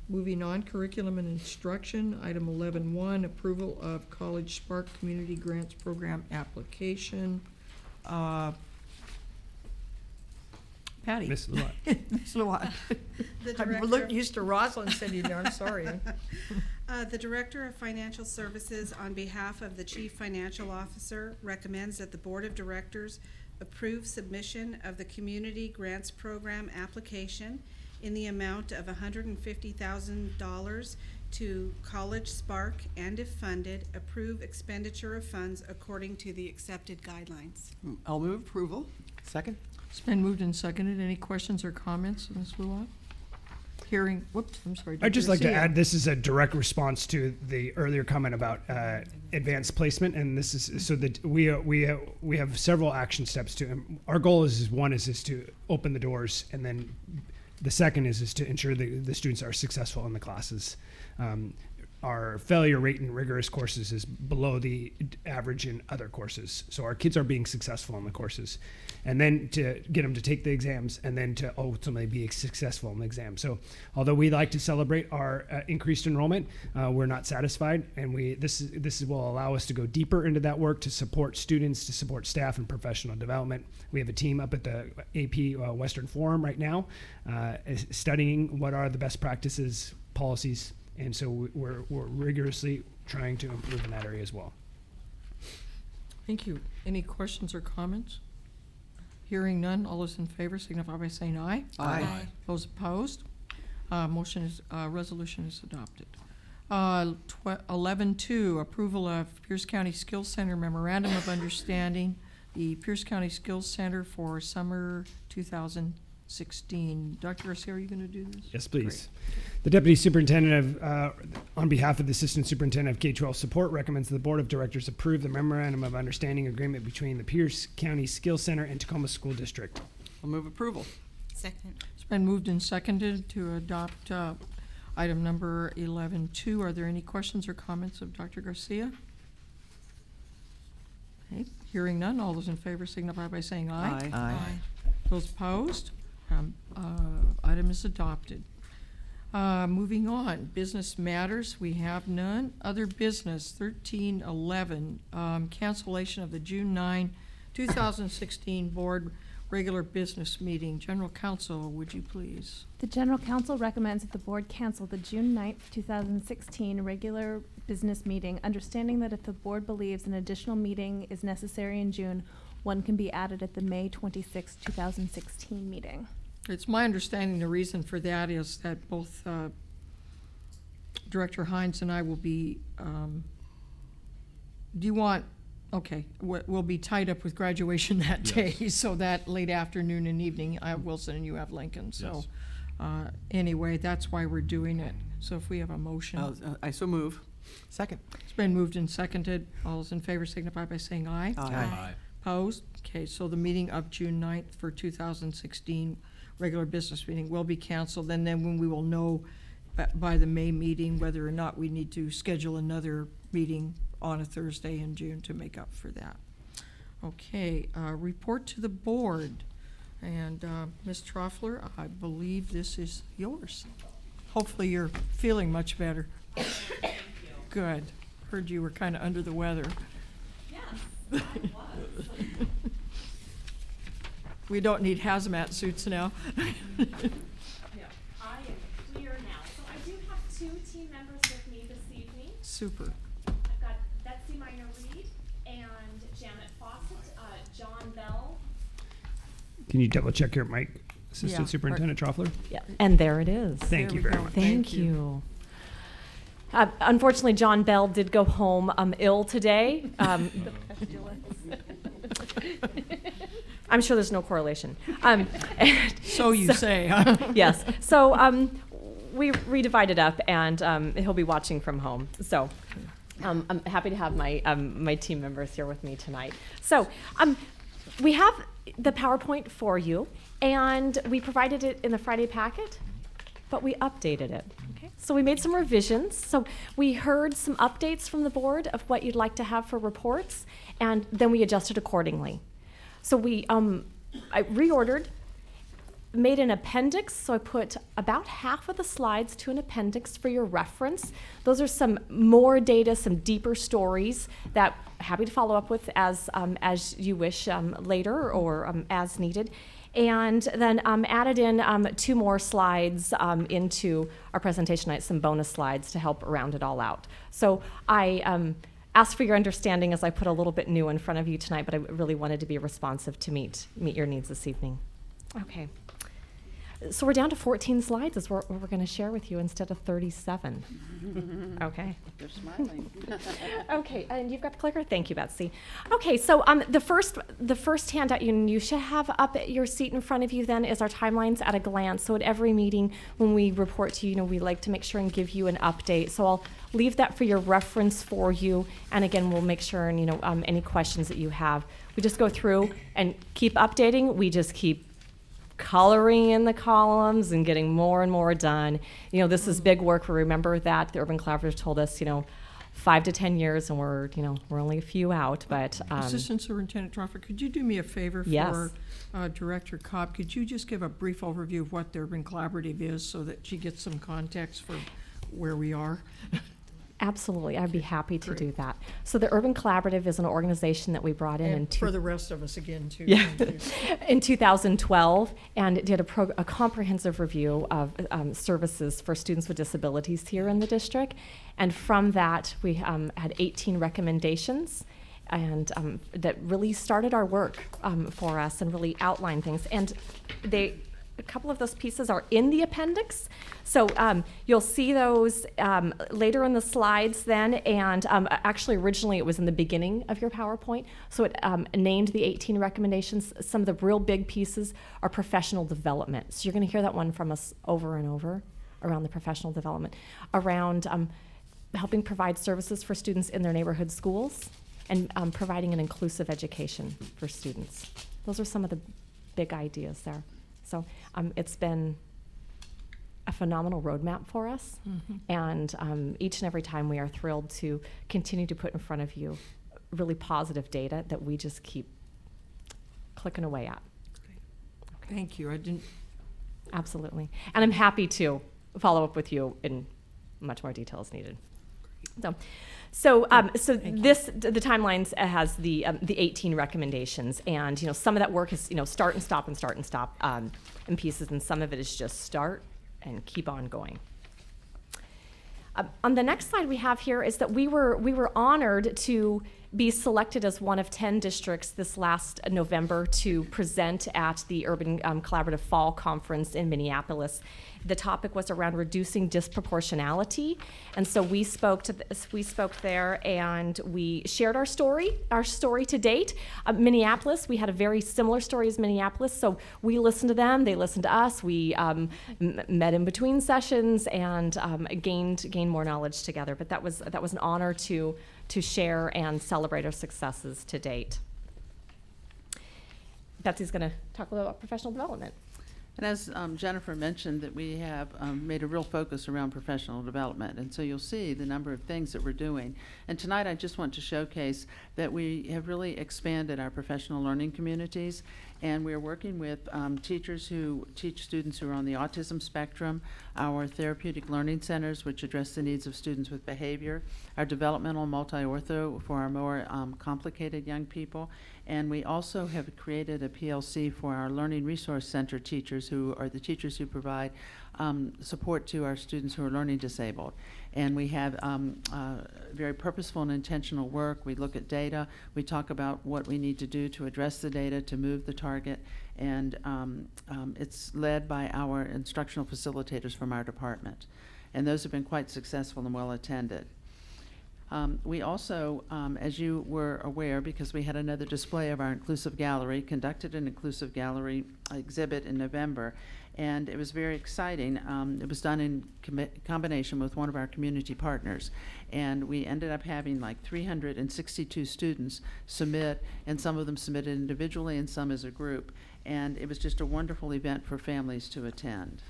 Moving on, curriculum and instruction, item 11.1, approval of College Spark Community Grants Program application. Patty. Ms. Luat. Ms. Luat. The I'm director, used to Rosalind sending you, I'm sorry. the Director of Financial Services, on behalf of the Chief Financial Officer, recommends that the Board of Directors approve submission of the Community Grants Program application in the amount of $150,000 to College Spark, and if funded, approve expenditure of funds according to the accepted guidelines. I'll move approval. Second. It's been moved and seconded. Any questions or comments, Ms. Luat? Hearing, whoops, I'm sorry. I'd just like to Garcia. add, this is a direct response to the earlier comment about advanced placement, and this is so that we have several action steps to. Our goal is one is to open the doors, and then the second is to ensure that the students are successful in the classes. Our failure rate in rigorous courses is below the average in other courses. So our kids are being successful in the courses. And then to get them to take the exams and then to ultimately be successful in the exam. So although we like to celebrate our increased enrollment, we're not satisfied. And this will allow us to go deeper into that work to support students, to support staff and professional development. We have a team up at the AP Western Forum right now studying what are the best practices, policies, and so we're rigorously trying to improve in that area as well. Thank you. Any questions or comments? Hearing none, all those in favor signify by saying aye. Aye. Those opposed? Resolution is adopted. 11.2, approval of Pierce County Skills Center Memorandum of Understanding, the Pierce County Skills Center for summer 2016. Dr. Garcia, are you going to do this? Yes, please. The Deputy Superintendent on behalf of the Assistant Superintendent of K-12 Support, recommends the Board of Directors approve the Memorandum of Understanding Agreement between the Pierce County Skills Center and Tacoma School District. I'll move approval. Second. It's been moved and seconded to adopt item number 11.2. Are there any questions or comments of Dr. Garcia? Okay. Hearing none, all those in favor signify by saying aye. Aye. Those opposed? Item is adopted. Moving on, business matters, we have none. Other business, 13.11, cancellation of the June 9, 2016 Board Regular Business Meeting. General Counsel, would you please? The General Counsel recommends that the Board cancel the June 9th, 2016 regular business meeting, understanding that if the Board believes an additional meeting is necessary in June, one can be added at the May 26, 2016 meeting. It's my understanding the reason for that is that both Director Hines and I will be, we'll be tied up with graduation that day, so that late afternoon and evening, I have Wilson and you have Lincoln, so. Anyway, that's why we're doing it. So if we have a motion. I so move. Second. It's been moved and seconded. All those in favor signify by saying aye. Aye. Opposed? Okay, so the meeting of June 9th for 2016 regular business meeting will be canceled, and then when we will know by the May meeting whether or not we need to schedule another meeting on a Thursday in June to make up for that. Okay, report to the board. And Ms. Troffler, I believe this is yours. Hopefully you're feeling much better. Thank you. Good. Heard you were kind of under the weather. Yes, I was. We don't need hazmat suits now. No, I am clear now. So I do have two team members with me Super. I've got Betsy Minor-Reed and Janet Fawcett, John Bell. Can you double check your mic, Assistant Yeah. Superintendent Troffler? Yeah, and there it is. Thank There you we very go. much. Thank you. Unfortunately, John Bell did go home ill today. I'm sure there's no correlation. So you say, huh? Yes. So we redivided up, and he'll be watching from home. So I'm happy to have my team members here with me tonight. So we have the PowerPoint for you, and we provided it in the Friday packet, but we updated it. Okay. So we made some revisions. So we heard some updates from the board of what you'd like to have for reports, and then we adjusted accordingly. So I reordered, made an appendix, so I put about half of the slides to an appendix for your reference. Those are some more data, some deeper stories that I'm happy to follow up with as you wish later or as needed. And then added in 2 more slides into our presentation tonight, some bonus slides to help round it all out. So I ask for your understanding as I put a little bit new in front of you tonight, but I really wanted to be responsive to meet your needs this evening. Okay. So we're down to 14 slides is what we're going to share with you instead of 37. Okay. They're smiling. Okay, and you've got the clicker? Thank you, Betsy. Okay, so the first handout you should have up at your seat in front of you then is our timelines at a glance. So at every meeting when we report to you, we like to make sure and give you an update. So I'll leave that for your reference for you. And again, we'll make sure and any questions that you have, we just go through and keep updating. We just keep coloring in the columns and getting more and more done. This is big work. We remember that the Urban Collaborative told us, 5 to 10 years, and we're only a few out. But Assistant Superintendent Troffer, could you do me a favor Yes. for Director Cobb? Could you just give a brief overview of what the Urban Collaborative is so that she gets some context for where we are? Absolutely, I'd be happy to Great. do that. So the Urban Collaborative is an organization that we brought in And for the rest of us again, too. Yeah. Thank you. in 2012, and it did a comprehensive review of services for students with disabilities here in the district. And from that, we had 18 recommendations, and that really started our work for us and really outlined things. And a couple of those pieces are in the appendix. So you'll see those later in the slides then, and actually originally it was in the beginning of your PowerPoint. So it named the 18 recommendations. Some of the real big pieces are professional development. So you're going to hear that one from us over and over around the professional development, around helping provide services for students in their neighborhood schools, and providing an inclusive education for students. Those are some of the big ideas there. So it's been a phenomenal roadmap for us, and each and every time we are thrilled to continue to put in front of you really positive data that we just keep clicking away at. Okay. Thank you. I didn't. Absolutely. And I'm happy to follow up with you in much more detail as needed. So the timelines has the 18 recommendations, and some of that work is start and stop and start and stop in pieces, and some of it is just start and keep on going. On the next slide we have here is that we were honored to be selected as one of 10 districts this last November to present at the Urban Collaborative Fall Conference in Minneapolis. The topic was around reducing disproportionality, and so we spoke there, and we shared our story to date. Minneapolis, we had a very similar story as Minneapolis, so we listened to them, they listened to us. We met in between sessions and gained more knowledge together. But that was an honor to share and celebrate our successes to date. Betsy's going to talk a little about professional development. And as Jennifer mentioned, that we have made a real focus around professional development. And so you'll see the number of things that we're doing. And tonight I just want to showcase that we have really expanded our professional learning communities. And we're working with teachers who teach students who are on the autism spectrum, our therapeutic learning centers, which address the needs of students with behavior, our developmental multi-ortho for our more complicated young people, And we also have created a PLC for our Learning Resource Center teachers, who are the teachers who provide support to our students who are learning disabled. And we have very purposeful and intentional work. We look at data. We talk about what we need to do to address the data, to move the target. And it's led by our instructional facilitators from our department. And those have been quite successful and well attended. We also, as you were aware, because we had another display of our Inclusive Gallery, conducted an Inclusive Gallery exhibit in November, and it was very exciting. It was done in combination with one of our community partners, and we ended up having like 362 students submit, and some of them submitted individually and some as a group, and it was just a wonderful event for families to attend.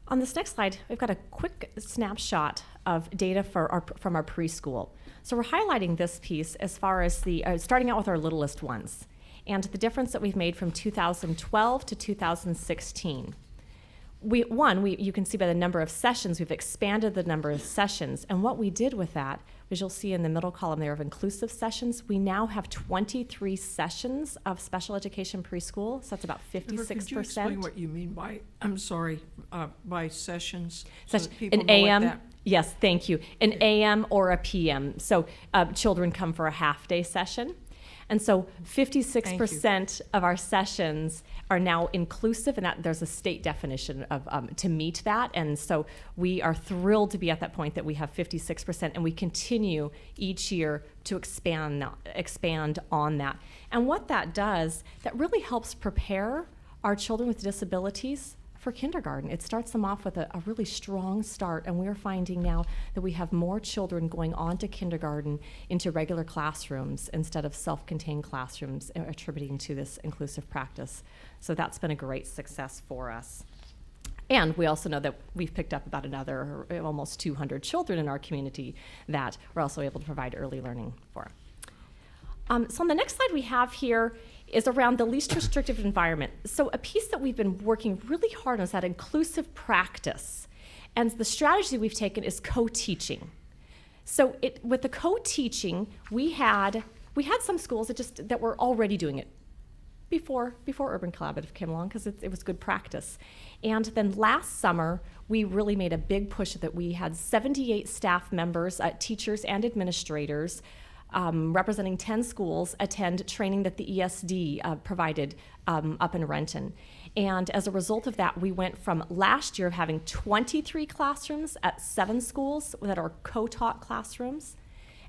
On this next slide, we've got a quick snapshot of data from our preschool. So we're highlighting this piece as far as the starting out with our littlest ones and the difference that we've made from 2012 to 2016. You can see by the number of sessions, we've expanded the number of sessions. And what we did with that, as you'll see in the middle column there of inclusive sessions, we now have 23 sessions of special education preschool. So that's about 56%. Could you explain what you mean by, by sessions? An AM, yes, thank you. An AM or a PM. So children come for a half-day session. And so 56% of our sessions are now inclusive, and that there's a state definition of to meet that. And so we are thrilled to be at that point that we have 56%, and we continue each year to expand on that. And what that does, that really helps prepare our children with disabilities for kindergarten. It starts them off with a really strong start, and we're finding now that we have more children going on to kindergarten into regular classrooms instead of self-contained classrooms, attributing to this inclusive practice. So that's been a great success for us. And we also know that we've picked up about another almost 200 children in our community that we're also able to provide early learning for. So on the next slide we have here is around the least restrictive environment. So a piece that we've been working really hard on is that inclusive practice. And the strategy we've taken is co-teaching. So with the co-teaching, we had some schools that were already doing it before Urban Collaborative came along, because it was good practice. And then last summer, we really made a big push that we had 78 staff members, teachers and administrators, representing 10 schools, attend training that the ESD provided up in Renton. And as a result of that, we went from last year of having 23 classrooms at 7 schools that are co-taught classrooms.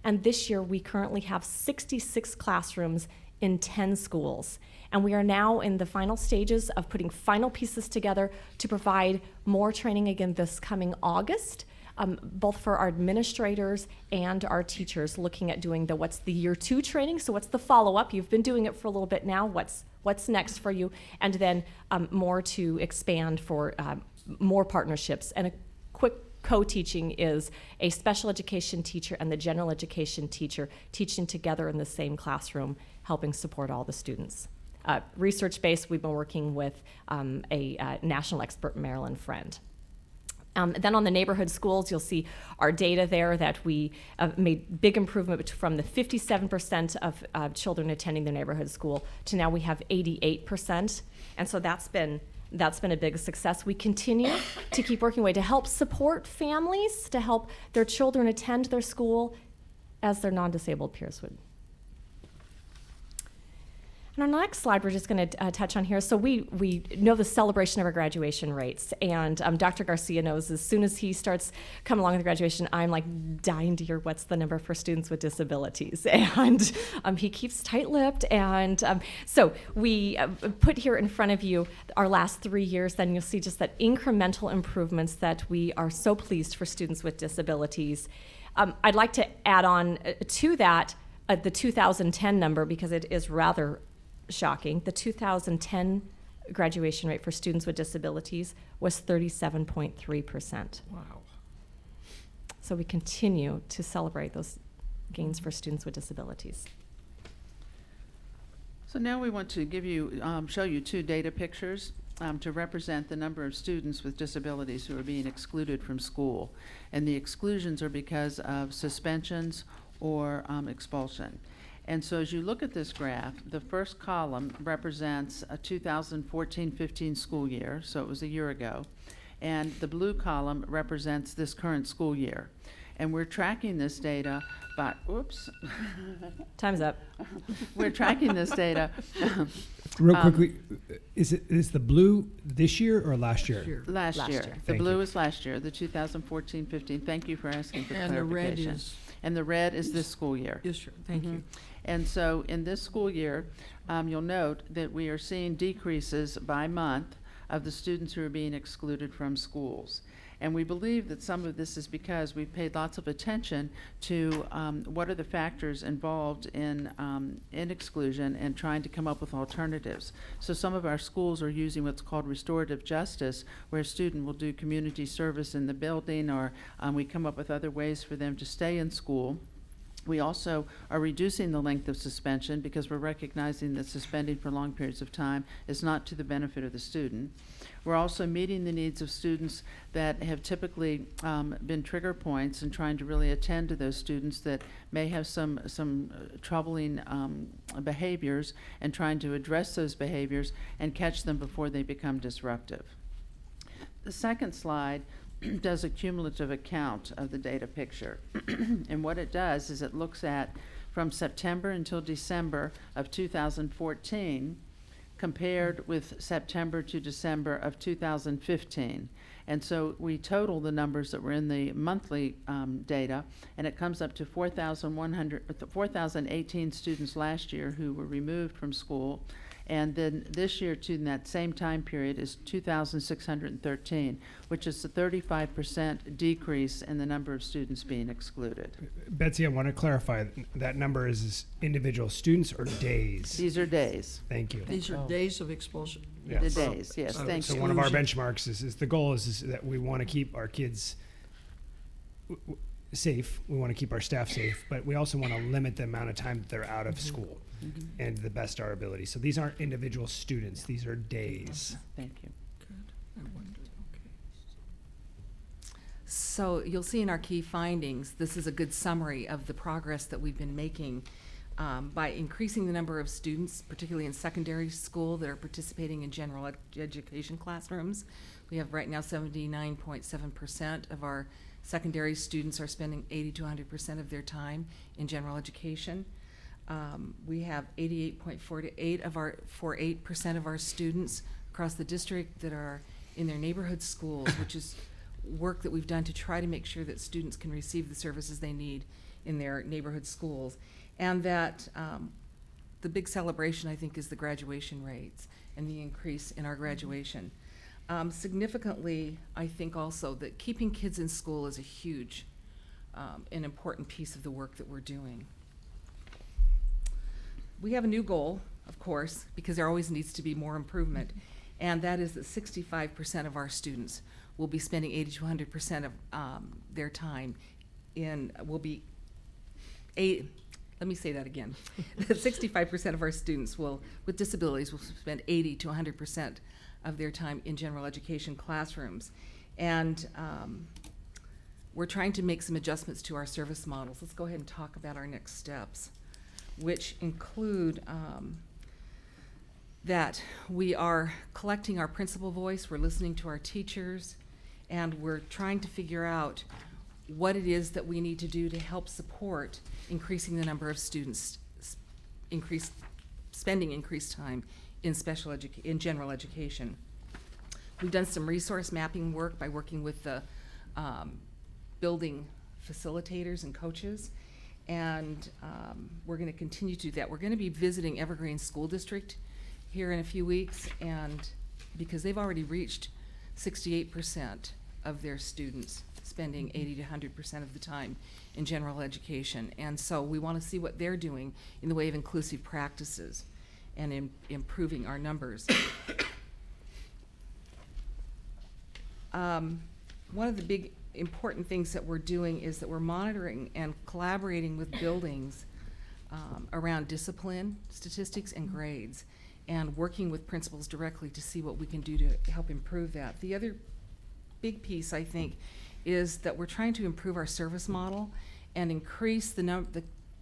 And this year, we currently have 66 classrooms in 10 schools. And we are now in the final stages of putting final pieces together to provide more training again this coming August. Both for our administrators and our teachers, looking at doing what's the year 2 training, so what's the follow-up? You've been doing it for a little bit now, what's next for you? And then more to expand for more partnerships. And a quick co-teaching is a special education teacher and the general education teacher teaching together in the same classroom, helping support all the students. Research-based, we've been working with a national expert Maryland friend. Then on the neighborhood schools, you'll see our data there that we made big improvement from the 57% of children attending the neighborhood school to now we have 88%. And so that's been a big success. We continue to keep working away to help support families, to help their children attend their school as their non-disabled peers would. And on the next slide, we're just going to touch on here. So we know the celebration of our graduation rates, and Dr. Garcia knows as soon as he starts coming along with the graduation, I'm like dying to hear what's the number for students with disabilities, and he keeps tight-lipped. And so we put here in front of you our last 3 years. Then you'll see just that incremental improvements that we are so pleased for students with disabilities. I'd like to add on to that the 2010 number, because it is rather shocking. The 2010 graduation rate for students with disabilities was 37.3%. Wow. So we continue to celebrate those gains for students with disabilities. So now we want to give you, show you 2 data pictures to represent the number of students with disabilities who are being excluded from school. And the exclusions are because of suspensions or expulsion. And so as you look at this graph, the first column represents a 2014-15 school year, so it was a year ago. And the blue column represents this current school year. And we're tracking this data by, oops. Time's up. We're tracking this data. Real quickly, is the blue this year or last year? Last Last year. year. The Thank blue you. is last year, the 2014-15. Thank you for asking for And the red clarification. is, And the red is this school year. is sure, thank you. And so in this school year, you'll note that we are seeing decreases by month of the students who are being excluded from schools. And we believe that some of this is because we've paid lots of attention to what are the factors involved in exclusion and trying to come up with alternatives. So some of our schools are using what's called restorative justice, where a student will do community service in the building, or we come up with other ways for them to stay in school. We also are reducing the length of suspension because we're recognizing that suspending for long periods of time is not to the benefit of the student. We're also meeting the needs of students that have typically been trigger points and trying to really attend to those students that may have some troubling behaviors, and trying to address those behaviors and catch them before they become disruptive. The second slide does a cumulative account of the data picture. And what it does is it looks at from September until December of 2014 compared with September to December of 2015. And so we total the numbers that were in the monthly data, and it comes up to 4,018 students last year who were removed from school. And then this year, to that same time period, is 2,613, which is a 35% decrease in the number of students being excluded. Betsy, I want to clarify, that number is individual students or days? These are days. Thank you. These are days of expulsion. The Yes. days, yes, thank So you. one of our benchmarks is the goal is that we want to keep our kids safe. We want to keep our staff safe, but we also want to limit the amount of time that they're out of school and the best our ability. So these aren't individual students. These are days. Thank you. I wonder, okay. So you'll see in our key findings, this is a good summary of the progress that we've been making by increasing the number of students, particularly in secondary school, that are participating in general education classrooms. We have right now 79.7% of our secondary students are spending 80 to 100% of their time in general education. We have 48% of our students across the district that are in their neighborhood schools, which is work that we've done to try to make sure that students can receive the services they need in their neighborhood schools. And that the big celebration, I think, is the graduation rates and the increase in our graduation. Significantly, I think also that keeping kids in school is a huge and important piece of the work that we're doing. We have a new goal, of course, because there always needs to be more improvement, and that is that 65% of our students will be spending 80 to 100% of their time let me say that again. 65% of our students with disabilities will spend 80 to 100% of their time in general education classrooms. And we're trying to make some adjustments to our service models. Let's go ahead and talk about our next steps, which include that we are collecting our principal voice, we're listening to our teachers, and we're trying to figure out what it is that we need to do to help support increasing the number of students, spending increased time in general education. We've done some resource mapping work by working with the building facilitators and coaches, and we're going to continue to do that. We're going to be visiting Evergreen School District here in a few weeks, and because they've already reached 68% of their students spending 80 to 100% of the time in general education. And so we want to see what they're doing in the way of inclusive practices and in improving our numbers. One of the big important things that we're doing is that we're monitoring and collaborating with buildings around discipline, statistics, and grades, and working with principals directly to see what we can do to help improve that. The other big piece, I think, is that we're trying to improve our service model and increase the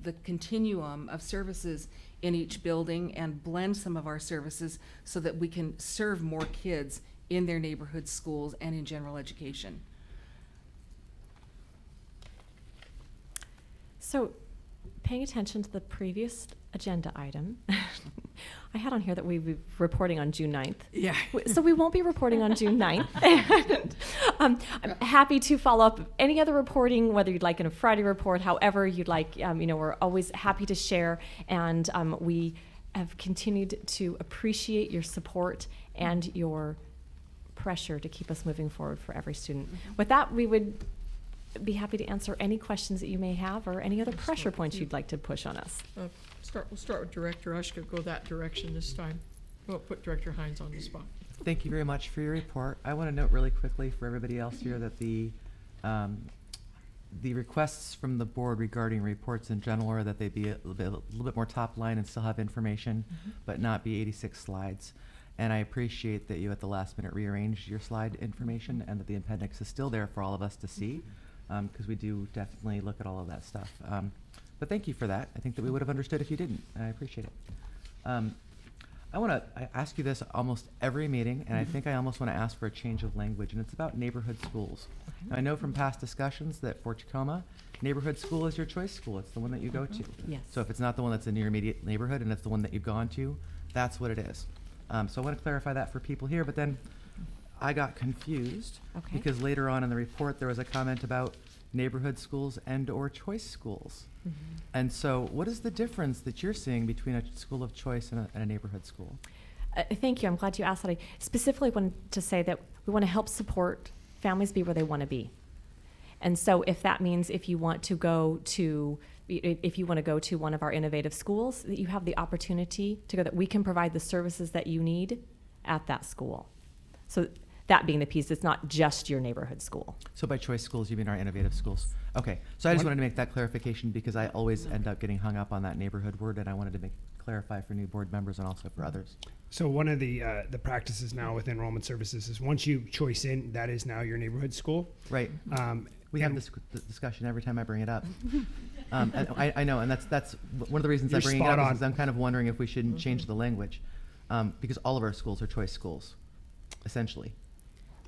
the continuum of services in each building and blend some of our services so that we can serve more kids in their neighborhood schools and in general education. So, paying attention to the previous agenda item, I had on here that we'd be reporting on June 9th. Yeah. So we won't be reporting on June 9th. And, I'm happy to follow up any other reporting, whether you'd like in a Friday report, however you'd like. We're always happy to share, and we have continued to appreciate your support and your pressure to keep us moving forward for every student. With that, we would be happy to answer any questions that you may have or any other pressure points you'd like to push on us. We'll start with Director Ushka, go that direction this time. We'll put Director Hines on the spot. Thank you very much for your report. I want to note really quickly for everybody else here that the requests from the board regarding reports in general are that they be a little bit more top line and still have information, but not be 86 slides. And I appreciate that you at the last minute rearranged your slide information and that the appendix is still there for all of us to see, because we do definitely look at all of that stuff. But thank you for that. I think that we would have understood if you didn't, and I appreciate it. I ask you this almost every meeting, and I think I almost want to ask for a change of language, and it's about neighborhood schools. Now, I know from past discussions that for Tacoma, neighborhood school is your choice school. It's the one that you go to. Yes. So if it's not the one that's in your immediate neighborhood and it's the one that you've gone to, that's what it is. So I want to clarify that for people here, but then I got confused because later on in the report there was a comment about neighborhood schools and/or choice schools. And so what is the difference that you're seeing between a school of choice and a neighborhood school? Thank you. I'm glad you asked that. I specifically wanted to say that we want to help support families be where they want to be. And so if that means if you want to go to one of our innovative schools, that you have the opportunity to go, that we can provide the services that you need at that school. So that being the piece, it's not just your neighborhood school. So by choice schools, you mean our innovative schools? Okay, so I just wanted to make that clarification because I always end up getting hung up on that neighborhood word, and I wanted to clarify for new board members and also for others. So one of the practices now with enrollment services is once you choice in, that is now your neighborhood school. Right. We have this discussion every time I bring it up. And I know, and that's one of the reasons I bring it up is because I'm kind of wondering if we shouldn't change the language, because all of our schools are choice schools, essentially.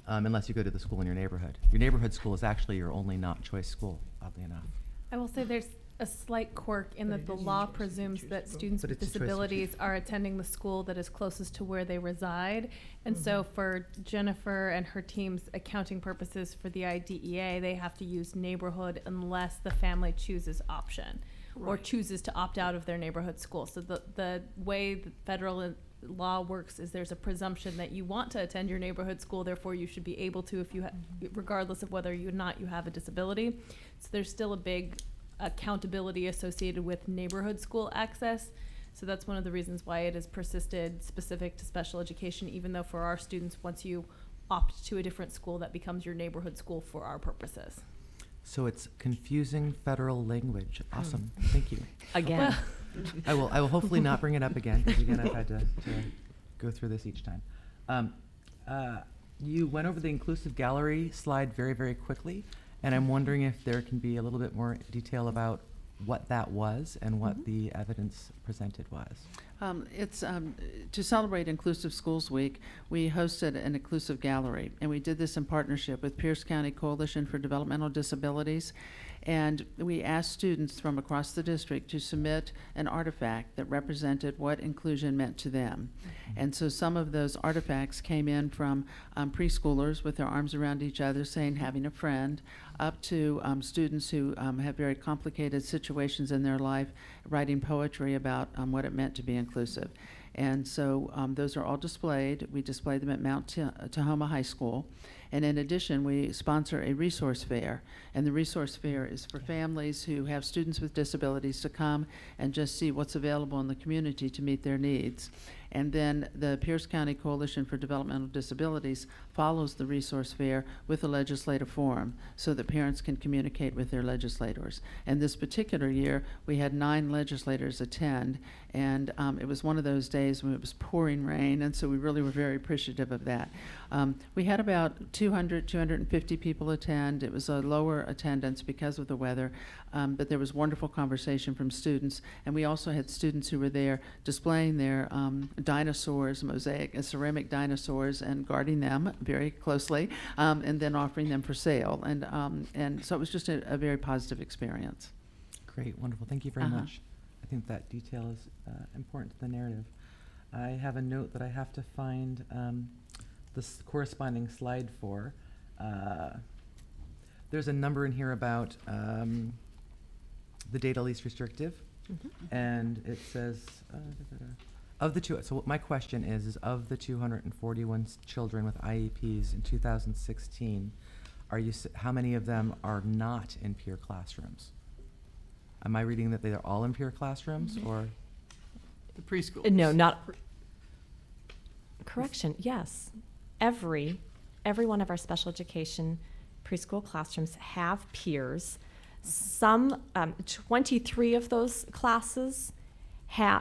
Unless you go to the school in your neighborhood. Your neighborhood school is actually your only not choice school, oddly enough. I will say there's a slight quirk in that the law presumes that students But with it's a choice. disabilities are attending the school that is closest to where they reside. And so for Jennifer and her team's accounting purposes for the IDEA, they have to use neighborhood unless the family chooses option or chooses to opt out of their neighborhood school. So the way the federal law works is there's a presumption that you want to attend your neighborhood school, therefore you should be able to if you regardless of whether you have a disability. So there's still a big accountability associated with neighborhood school access. So that's one of the reasons why it has persisted specific to special education, even though for our students, once you opt to a different school, that becomes your neighborhood school for our purposes. So it's confusing federal language. Awesome. Thank you. Again. I will hopefully not bring it up again, because again, I've had to go through this each time. You went over the inclusive gallery slide very, very quickly, and I'm wondering if there can be a little bit more detail about what that was and what the evidence presented was. It's to celebrate Inclusive Schools Week, we hosted an inclusive gallery, and we did this in partnership with Pierce County Coalition for Developmental Disabilities. And we asked students from across the district to submit an artifact that represented what inclusion meant to them. And so some of those artifacts came in from preschoolers with their arms around each other saying having a friend, up to students who have very complicated situations in their life, writing poetry about what it meant to be inclusive. And so those are all displayed. We display them at Mount Tacoma High School. And in addition, we sponsor a resource fair. And the resource fair is for families who have students with disabilities to come and just see what's available in the community to meet their needs. And then the Pierce County Coalition for Developmental Disabilities follows the resource fair with a legislative forum so that parents can communicate with their legislators. And this particular year, we had 9 legislators attend, and it was one of those days when it was pouring rain, and so we really were very appreciative of that. We had about 250 people attend. It was a lower attendance because of the weather, but there was wonderful conversation from students, and we also had students who were there displaying their dinosaurs, ceramic dinosaurs, and guarding them very closely, and then offering them for sale. And so it was just a very positive experience. Great, wonderful. Thank you very much. I think that detail is important to the narrative. I have a note that I have to find this corresponding slide for. There's a number in here about the data least restrictive, and it says of the two. So my question is of the 241 children with IEPs in 2016, how many of them are not in peer classrooms? Am I reading that they are all in peer classrooms, or? The preschool. No, not. Correction, yes. Every one of our special education preschool classrooms have peers. Some, 23 of those classes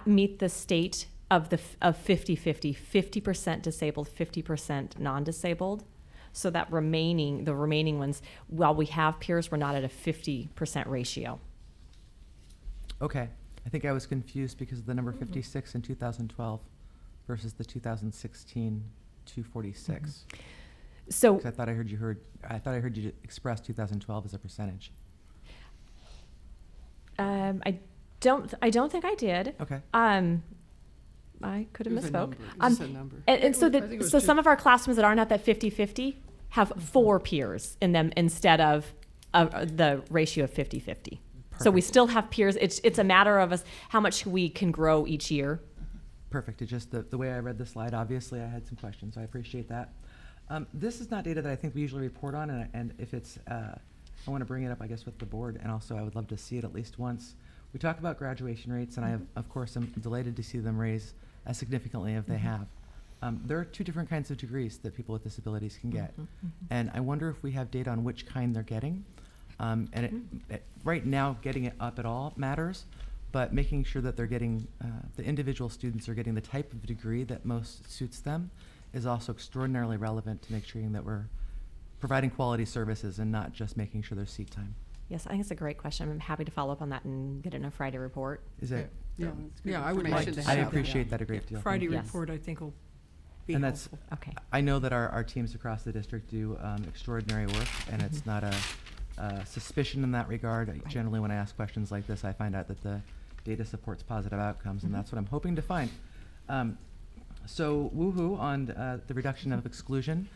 meet the state of 50-50, 50% disabled, 50% non-disabled. So that the remaining ones, while we have peers, we're not at a 50% ratio. Okay. I think I was confused because of the number 56 in 2012 versus the 2016 246. So 'Cause I thought I heard you express 2012 as a percentage. I don't think I did. Okay. I could have It was a misspoke. number. It was just a number. And so I think it was so just- some of our classrooms that aren't at that 50-50 have 4 peers in them instead of the ratio of 50-50. So we still have peers. It's a matter of us how much we can grow each year. Perfect. It's just the way I read the slide, obviously I had some questions, so I appreciate that. This is not data that I think we usually report on, and if it's, I want to bring it up, I guess, with the board, and also I would love to see it at least once. We talk about graduation rates, and I, of course, am delighted to see them raise as significantly as they have. There are 2 different kinds of degrees that people with disabilities can get, and I wonder if we have data on which kind they're getting. Right now, getting it up at all matters, but making sure that they're getting, the individual students are getting the type of degree that most suits them is also extraordinarily relevant to make sure that we're providing quality services and not just making sure there's seat time. Yes, I think it's a great question. I'm happy to follow up on that and get it in a Friday report. Is it? Yeah, I would like to I have appreciate that a great deal. Friday Yes. report, I think, will be And that's, helpful. Okay. I know that our teams across the district do extraordinary work, and it's not a suspicion in that regard. Generally, when I ask questions like this, I find out that the data supports positive outcomes, and that's what I'm hoping to find. So woohoo on the reduction of exclusion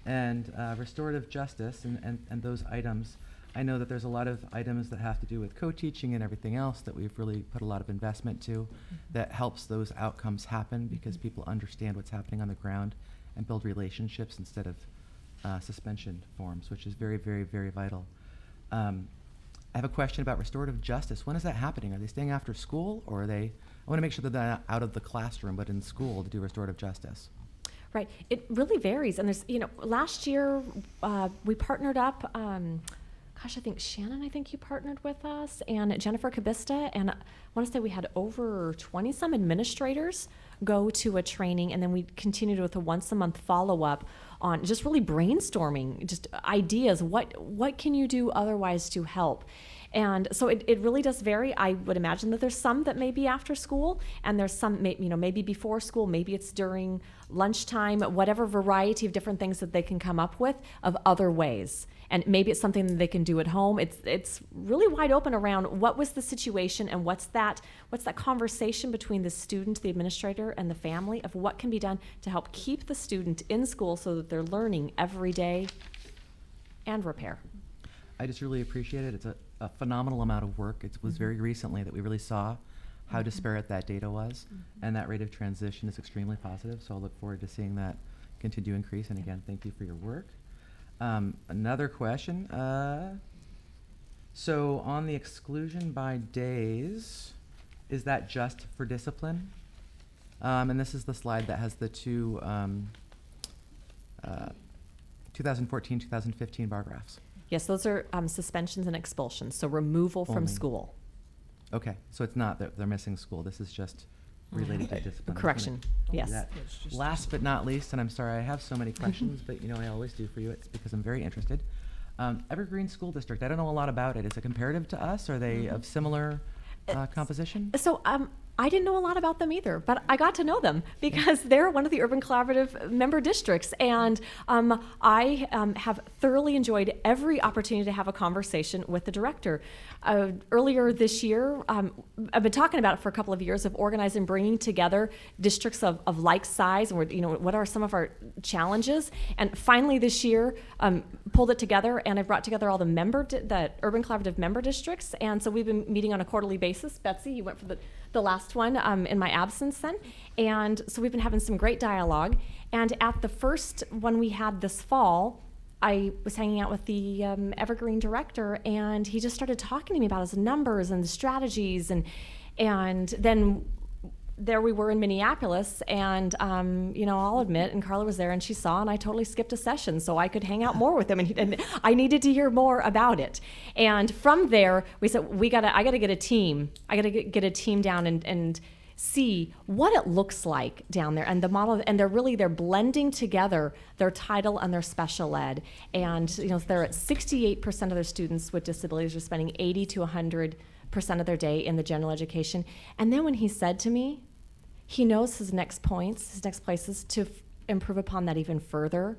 and restorative justice and those items. I know that there's a lot of items that have to do with co-teaching and everything else that we've really put a lot of investment to that helps those outcomes happen because people understand what's happening on the ground and build relationships instead of suspension forms, which is very, very, very vital. I have a question about restorative justice. When is that happening? Are they staying after school, or are they, I want to make sure that they're not out of the classroom, but in school to do restorative justice? Right. It really varies. And there's, last year we partnered up, I think Shannon, you partnered with us, and Jennifer Cabista, and I want to say we had over 20 some administrators go to a training, and then we continued with a once-a-month follow-up on just really brainstorming, just ideas. What can you do otherwise to help? And so it really does vary. I would imagine that there's some that may be after school, and there's some, maybe before school, maybe it's during lunchtime, whatever variety of different things that they can come up with of other ways. And maybe it's something that they can do at home. It's really wide open around what was the situation and what's that conversation between the student, the administrator, and the family of what can be done to help keep the student in school so that they're learning every day and repair. I just really appreciate it. It's a phenomenal amount of work. It was very recently that we really saw how disparate that data was, and that rate of transition is extremely positive, so I'll look forward to seeing that continue to increase. And again, thank you for your work. Another question. So on the exclusion by days, is that just for discipline? And this is the slide that has the two 2014, 2015 bar graphs. Yes, those are suspensions and expulsions, so removal from Only. school. Okay, so it's not that they're missing school. This is just related to discipline. Correction, yes. That. Last but not least, and I'm sorry I have so many questions, but you know I always do for you. It's because I'm very interested. Evergreen School District, I don't know a lot about it. Is it comparative to us? Are they of similar composition? So I didn't know a lot about them either, but I got to know them because they're one of the Urban Collaborative member districts. And I have thoroughly enjoyed every opportunity to have a conversation with the director. Earlier this year, I've been talking about it for a couple of years, of organizing, bringing together districts of like size, and what are some of our challenges. And finally this year, pulled it together, and I brought together all the Urban Collaborative member districts. And so we've been meeting on a quarterly basis. Betsy, you went for the last one in my absence then. And so we've been having some great dialogue. And at the first one we had this fall, I was hanging out with the Evergreen director, and he just started talking to me about his numbers and the strategies. And then there we were in Minneapolis, and I'll admit, and Carla was there, and she saw, and I totally skipped a session so I could hang out more with him, and I needed to hear more about it. And from there, we said I got to get a team. I got to get a team down and see what it looks like down there, and the model, and they're blending together their title and their special ed. And they're at 68% of their students with disabilities are spending 80 to 100% of their day in the general education. And then when he said to me, he knows his next places to improve upon that even further.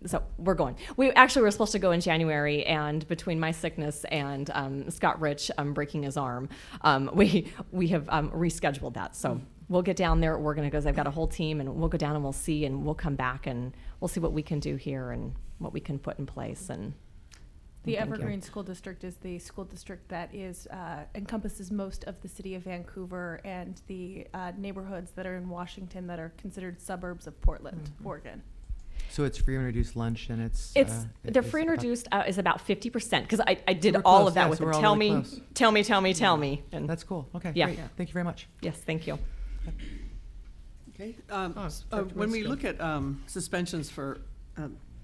So we're going. We actually were supposed to go in January, and between my sickness and Scott Rich breaking his arm, we have rescheduled that. So we'll get down there. We're going to go. I've got a whole team, and we'll go down and we'll see, and we'll come back and we'll see what we can do here and what we can put in place. And the thank you. Evergreen School District is the school district that encompasses most of the city of Vancouver and the neighborhoods that are in Washington that are considered suburbs of Portland, Oregon. So it's free and reduced lunch, and the free and reduced is about 50%, because I did We're all close, of that yes, with him. we're all Tell really me, close. tell me. And That's cool. Okay, Yeah. great. Thank you very much. yes, thank you. Okay. Dr. When we Winston. look at suspensions for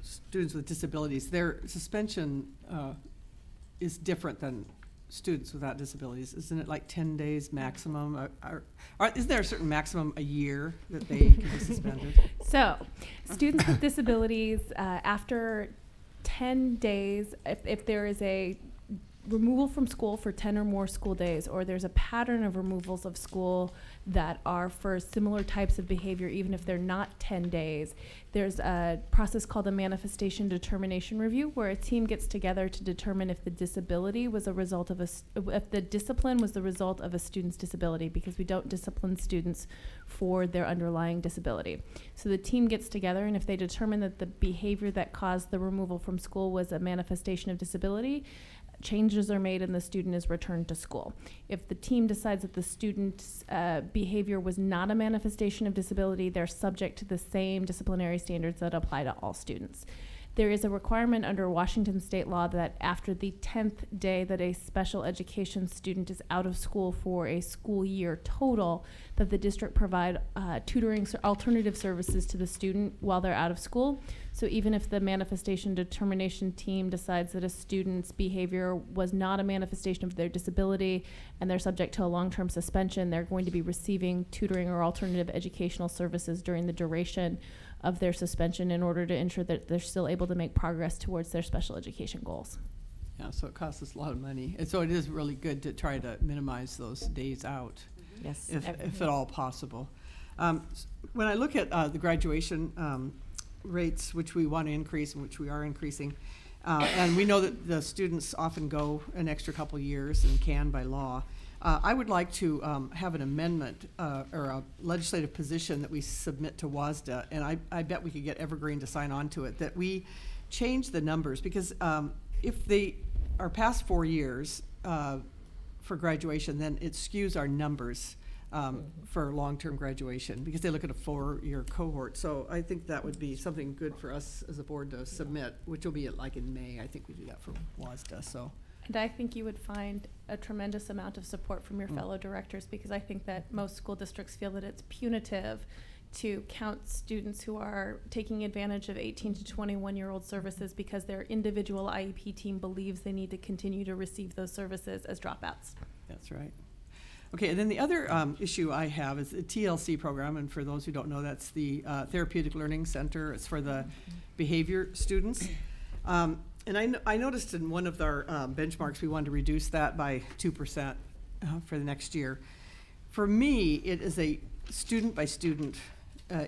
students with disabilities, their suspension is different than students without disabilities. Isn't it like 10 days maximum? Isn't there a certain maximum a year that they can be suspended? So, students with disabilities, after 10 days, if there is a removal from school for 10 or more school days, or there's a pattern of removals of school that are for similar types of behavior, even if they're not 10 days, there's a process called a manifestation determination review, where a team gets together to determine if the disability was a result of if the discipline was the result of a student's disability, because we don't discipline students for their underlying disability. So the team gets together, and if they determine that the behavior that caused the removal from school was a manifestation of disability, changes are made and the student is returned to school. If the team decides that the student's behavior was not a manifestation of disability, they're subject to the same disciplinary standards that apply to all students. There is a requirement under Washington state law that after the 10th day that a special education student is out of school for a school year total, that the district provide tutoring alternative services to the student while they're out of school. So even if the manifestation determination team decides that a student's behavior was not a manifestation of their disability and they're subject to a long-term suspension, they're going to be receiving tutoring or alternative educational services during the duration of their suspension in order to ensure that they're still able to make progress towards their special education goals. Yeah, so it costs us a lot of money. And so it is really good to try to minimize those days out, Yes. if at all possible. When I look at the graduation rates, which we want to increase and which we are increasing, and we know that the students often go an extra couple years and can by law, I would like to have an amendment or a legislative position that we submit to WASDA, and I bet we could get Evergreen to sign on to it, that we change the numbers, because if they are past 4 years for graduation, then it skews our numbers for long-term graduation, because they look at a 4-year cohort. So I think that would be something good for us as a board to submit, which will be like in May. I think we do that for WASDA. So And I think you would find a tremendous amount of support from your fellow directors, because I think that most school districts feel that it's punitive to count students who are taking advantage of 18 to 21-year-old services because their individual IEP team believes they need to continue to receive those services as dropouts. That's right. Okay, and then the other issue I have is the TLC program, and for those who don't know, that's the Therapeutic Learning Center. It's for the behavior students. And I noticed in one of our benchmarks, we wanted to reduce that by 2% for the next year. For me, it is a student-by-student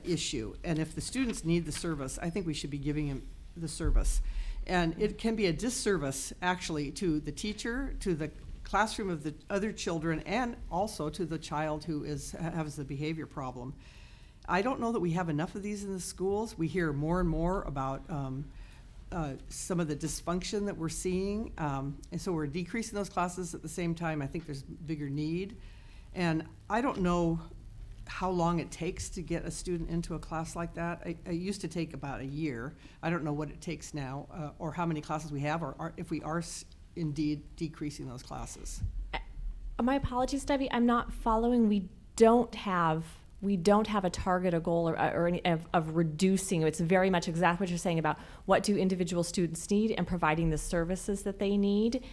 issue, and if the students need the service, I think we should be giving them the service. And it can be a disservice, actually, to the teacher, to the classroom of the other children, and also to the child who has the behavior problem. I don't know that we have enough of these in the schools. We hear more and more about some of the dysfunction that we're seeing, and so we're decreasing those classes. At the same time, I think there's bigger need, and I don't know how long it takes to get a student into a class like that. It used to take about a year. I don't know what it takes now, or how many classes we have, or if we are indeed decreasing those classes. My apologies, Debbie, I'm not following. We don't have a target, a goal, or any of reducing. It's very much exactly what you're saying about what do individual students need and providing the services that they need.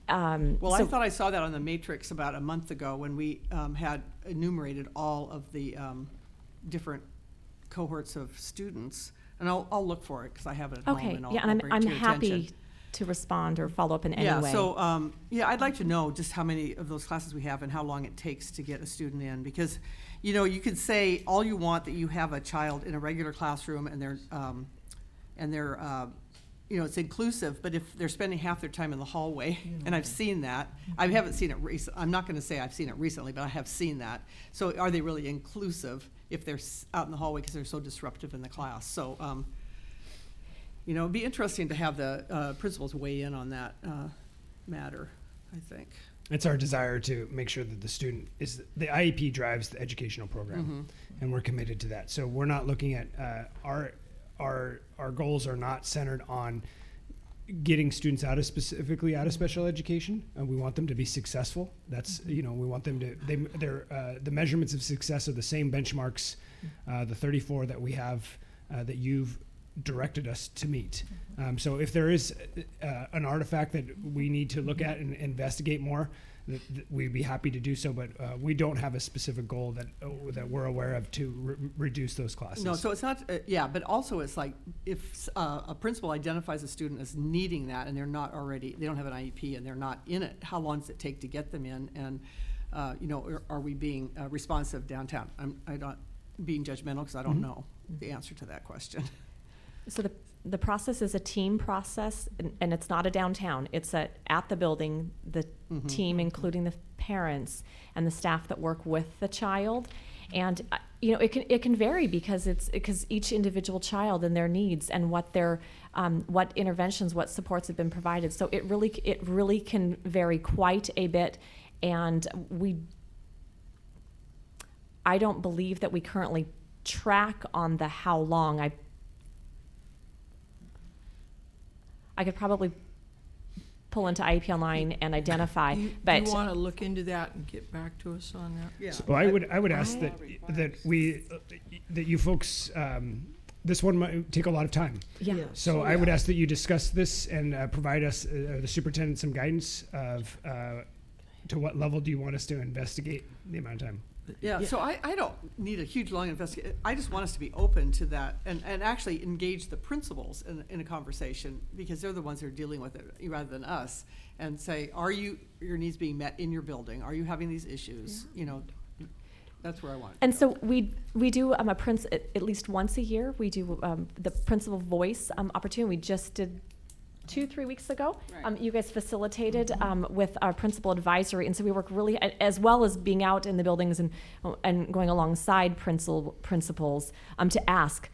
I thought I saw that on the matrix about a month ago when we had enumerated all of the different cohorts of students, and I'll look for it because I have it at home, and I'll bring it to I'm your happy attention. to respond or follow up in any way. So I'd like to know just how many of those classes we have and how long it takes to get a student in, because you could say all you want that you have a child in a regular classroom and they're it's inclusive, but if they're spending half their time in the hallway, and I've seen that, I haven't seen it I'm not going to say I've seen it recently, but I have seen that. So are they really inclusive if they're out in the hallway because they're so disruptive in the class? So, it'd be interesting to have the principals weigh in on that matter, I think. It's our desire to make sure that the IEP drives the educational program, and we're committed to that. So we're not looking at our goals are not centered on getting students specifically out of special education, and we want them to be successful. That's we want them to the measurements of success are the same benchmarks, the 34 that we have that you've directed us to meet. So if there is an artifact that we need to look at and investigate more, we'd be happy to do so, but we don't have a specific goal that we're aware of to reduce those classes. No, so it's not, but also it's like if a principal identifies a student as needing that and they don't have an IEP and they're not in it, how long does it take to get them in? And, are we being responsive downtown? I'm not being judgmental because I don't know the answer to that question. So the process is a team process, and it's not a downtown. It's at the building, the team, including the parents and the staff that work with the child. And it can vary because each individual child and their needs and what their what interventions, what supports have been provided. So it really can vary quite a bit. And I don't believe that we currently track on the how long. I could probably pull into IEP Online and identify, but you want to look into that and get back to us on that? Yeah. So I would ask that you folks, this one might take a lot of time. Yeah. So I would ask that you discuss this and provide us, the superintendent, some guidance of to what level do you want us to investigate the amount of time. Yeah, so I don't need a huge long investigation. I just want us to be open to that and actually engage the principals in a conversation, because they're the ones who are dealing with it rather than us, and say, are your needs being met in your building? Are you having these issues? Yeah. That's where I want it. And so we do at least once a year, we do the principal voice opportunity. We just did 2-3 weeks ago. Right. You guys facilitated with our principal advisory, and so we work really, as well as being out in the buildings and going alongside principals to ask,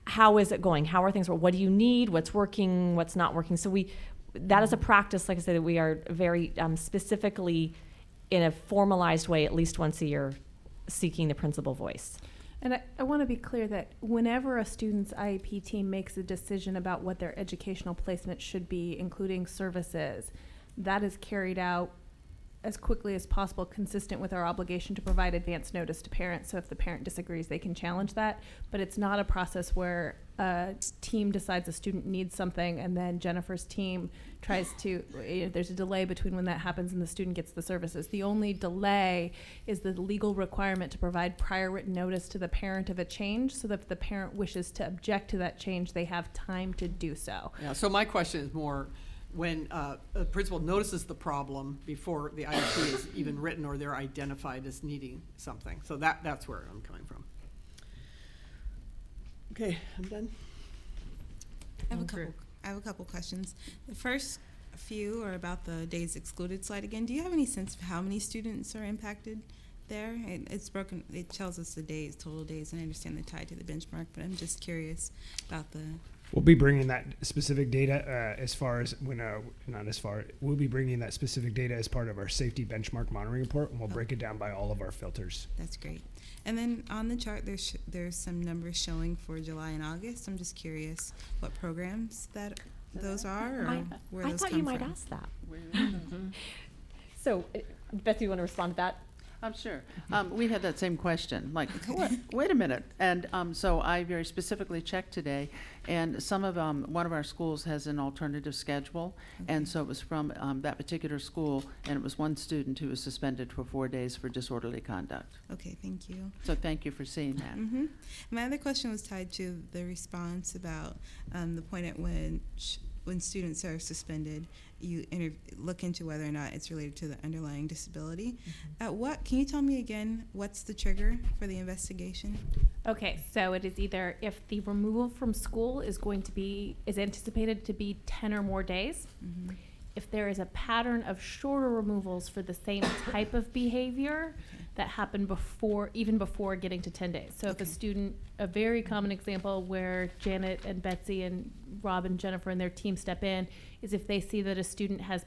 how is it going? How are things? What do you need? What's working? What's not working? So that is a practice, like I said, that we are very specifically in a formalized way, at least once a year, seeking the principal voice. And I want to be clear that whenever a student's IEP team makes a decision about what their educational placement should be, including services, that is carried out as quickly as possible, consistent with our obligation to provide advance notice to parents. So if the parent disagrees, they can challenge that. But it's not a process where a team decides a student needs something and then Jennifer's team tries to, there's a delay between when that happens and the student gets the services. The only delay is the legal requirement to provide prior written notice to the parent of a change, so that if the parent wishes to object to that change, they have time to do so. Yeah, so my question is more, when a principal notices the problem before the IEP is even written or they're identified as needing something. So that's where I'm coming from. Okay, I'm done. I have a couple questions. The first few are about the days excluded slide again. Do you have any sense of how many students are impacted there? It's broken. It tells us the days, total days, and I understand they're tied to the benchmark, but I'm just curious about the. We'll be bringing that specific data we'll be bringing that specific data as part of our safety benchmark monitoring report, and we'll break it down by all of our filters. That's great. And then on the chart, there's some numbers showing for July and August. I'm just curious what programs those are, or where I those thought come you might from. ask that. So, Betsy, you want to respond to that? I'm sure. We had that same question, like, what? Wait a minute. And so I very specifically checked today, and some of one of our schools has an alternative schedule, and so it was from that particular school, and it was one student who was suspended for 4 days for disorderly conduct. Okay, thank you. So thank you for seeing that. Mm-hmm. My other question was tied to the response about the point at when students are suspended, you look into whether or not it's related to the underlying disability. Can you tell me again, what's the trigger for the investigation? Okay, so it is either if the removal from school is anticipated to be 10 or more days, if there is a pattern of shorter removals for the same type of behavior that happened even before getting to 10 days. So if a student, a very common example where Janet and Betsy and Rob and Jennifer and their team step in is if they see that a student has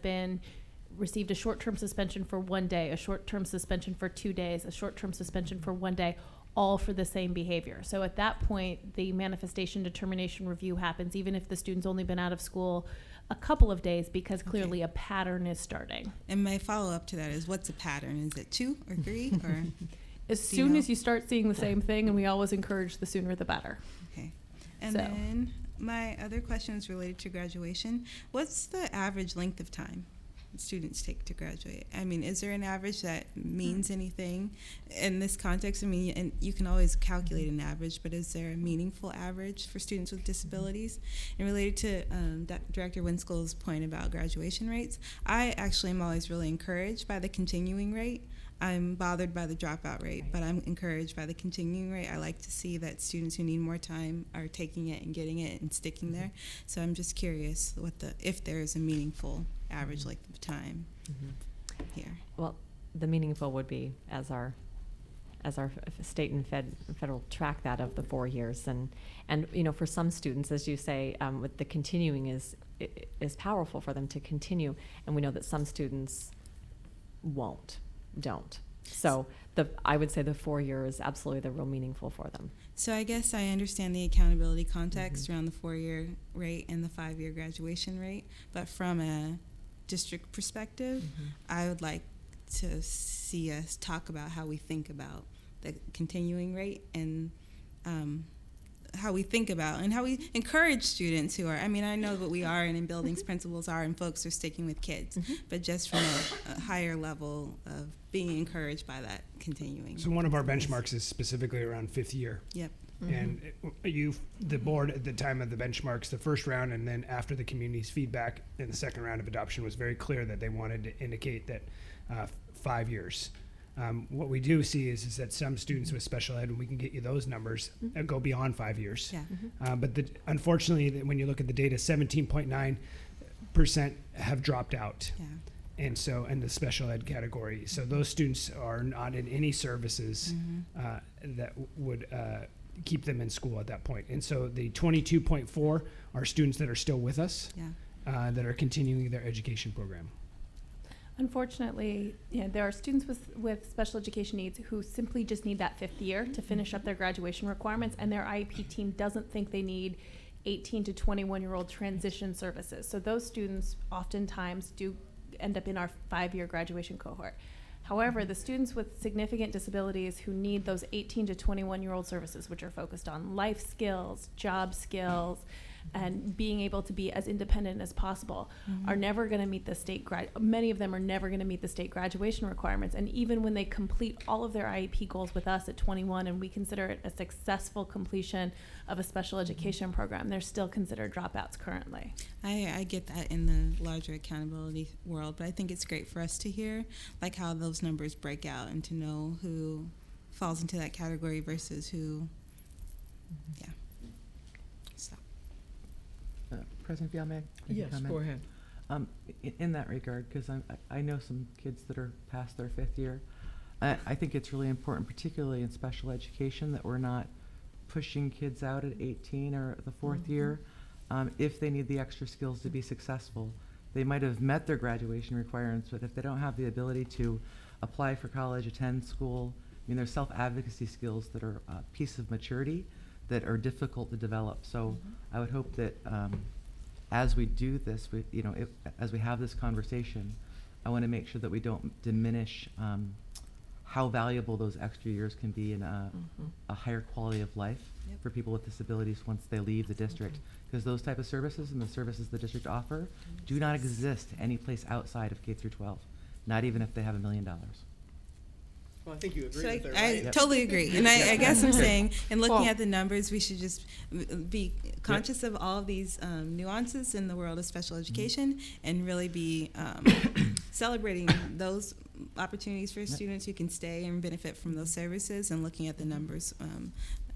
received a short-term suspension for 1 day, a short-term suspension for 2 days, a short-term suspension for 1 day, all for the same behavior. So at that point, the manifestation determination review happens, even if the student's only been out of school a couple of days, because clearly a pattern is starting. And my follow-up to that is, what's a pattern? Is it 2 or 3 or? As soon as you start seeing the same thing, and we always encourage the sooner the better. Okay. And then my other question is related to graduation. What's the average length of time students take to graduate? I mean, is there an average that means anything in this context? I mean, and you can always calculate an average, but is there a meaningful average for students with disabilities? And related to Director Winskill's point about graduation rates, I actually am always really encouraged by the continuing rate. I'm bothered by the dropout rate, but I'm encouraged by the continuing rate. I like to see that students who need more time are taking it and getting it and sticking there. So I'm just curious if there is a meaningful average length of time here. Well, the meaningful would be as our state and federal track that of the 4 years, and for some students, as you say, with the continuing is powerful for them to continue, and we know that some students don't. So I would say the 4 year is absolutely the real meaningful for them. So I guess I understand the accountability context around the 4-year rate and the 5-year graduation rate, but from a district perspective, I would like to see us talk about how we think about the continuing rate and how we think about and how we encourage students who are, I mean, I know what we are and in buildings principals are and folks are sticking with kids, but just from a higher level of being encouraged by that continuing. So one of our benchmarks is specifically around 5th year. Yep. And the board at the time of the benchmarks, the first round and then after the community's feedback in the second round of adoption was very clear that they wanted to indicate that 5 years. What we do see is that some students with special ed, and we can get you those numbers, go beyond 5 years. Yeah. But unfortunately, when you look at the data, 17.9% have dropped out. Yeah. And so, in the special ed category. So those students are not in any services that would keep them in school at that point. And so the 22.4 are students that are still with us, that are continuing their education program. Unfortunately, there are students with special education needs who simply just need that 5th year to finish up their graduation requirements, and their IEP team doesn't think they need 18 to 21-year-old transition services. So those students oftentimes do end up in our 5-year graduation cohort. However, the students with significant disabilities who need those 18 to 21-year-old services, which are focused on life skills, job skills, and being able to be as independent as possible, are never going to meet the state many of them are never going to meet the state graduation requirements. And even when they complete all of their IEP goals with us at 21, and we consider it a successful completion of a special education program, they're still considered dropouts currently. I get that in the larger accountability world, but I think it's great for us to hear like how those numbers break out and to know who falls into that category versus who, yeah. So. President Vial, may I make a Yes, comment? go ahead. In that regard, because I know some kids that are past their 5th year, I think it's really important, particularly in special education, that we're not pushing kids out at 18 or the 4th year if they need the extra skills to be successful. They might have met their graduation requirements, but if they don't have the ability to apply for college, attend school, I mean, there's self-advocacy skills that are a piece of maturity that are difficult to develop. So I would hope that as we do this, as we have this conversation, I want to make sure that we don't diminish how valuable those extra years can be in a higher quality of life for people with disabilities once they leave the district. Because those type of services and the services the district offer do not exist any place outside of K through 12, not even if they have $1 million. Well, I think you agree So with her, I right? totally agree. And I guess I'm saying, in looking Well- at the numbers, we should just be conscious of all of these nuances in the world of special education and really be celebrating those opportunities for students who can stay and benefit from those services, and looking at the numbers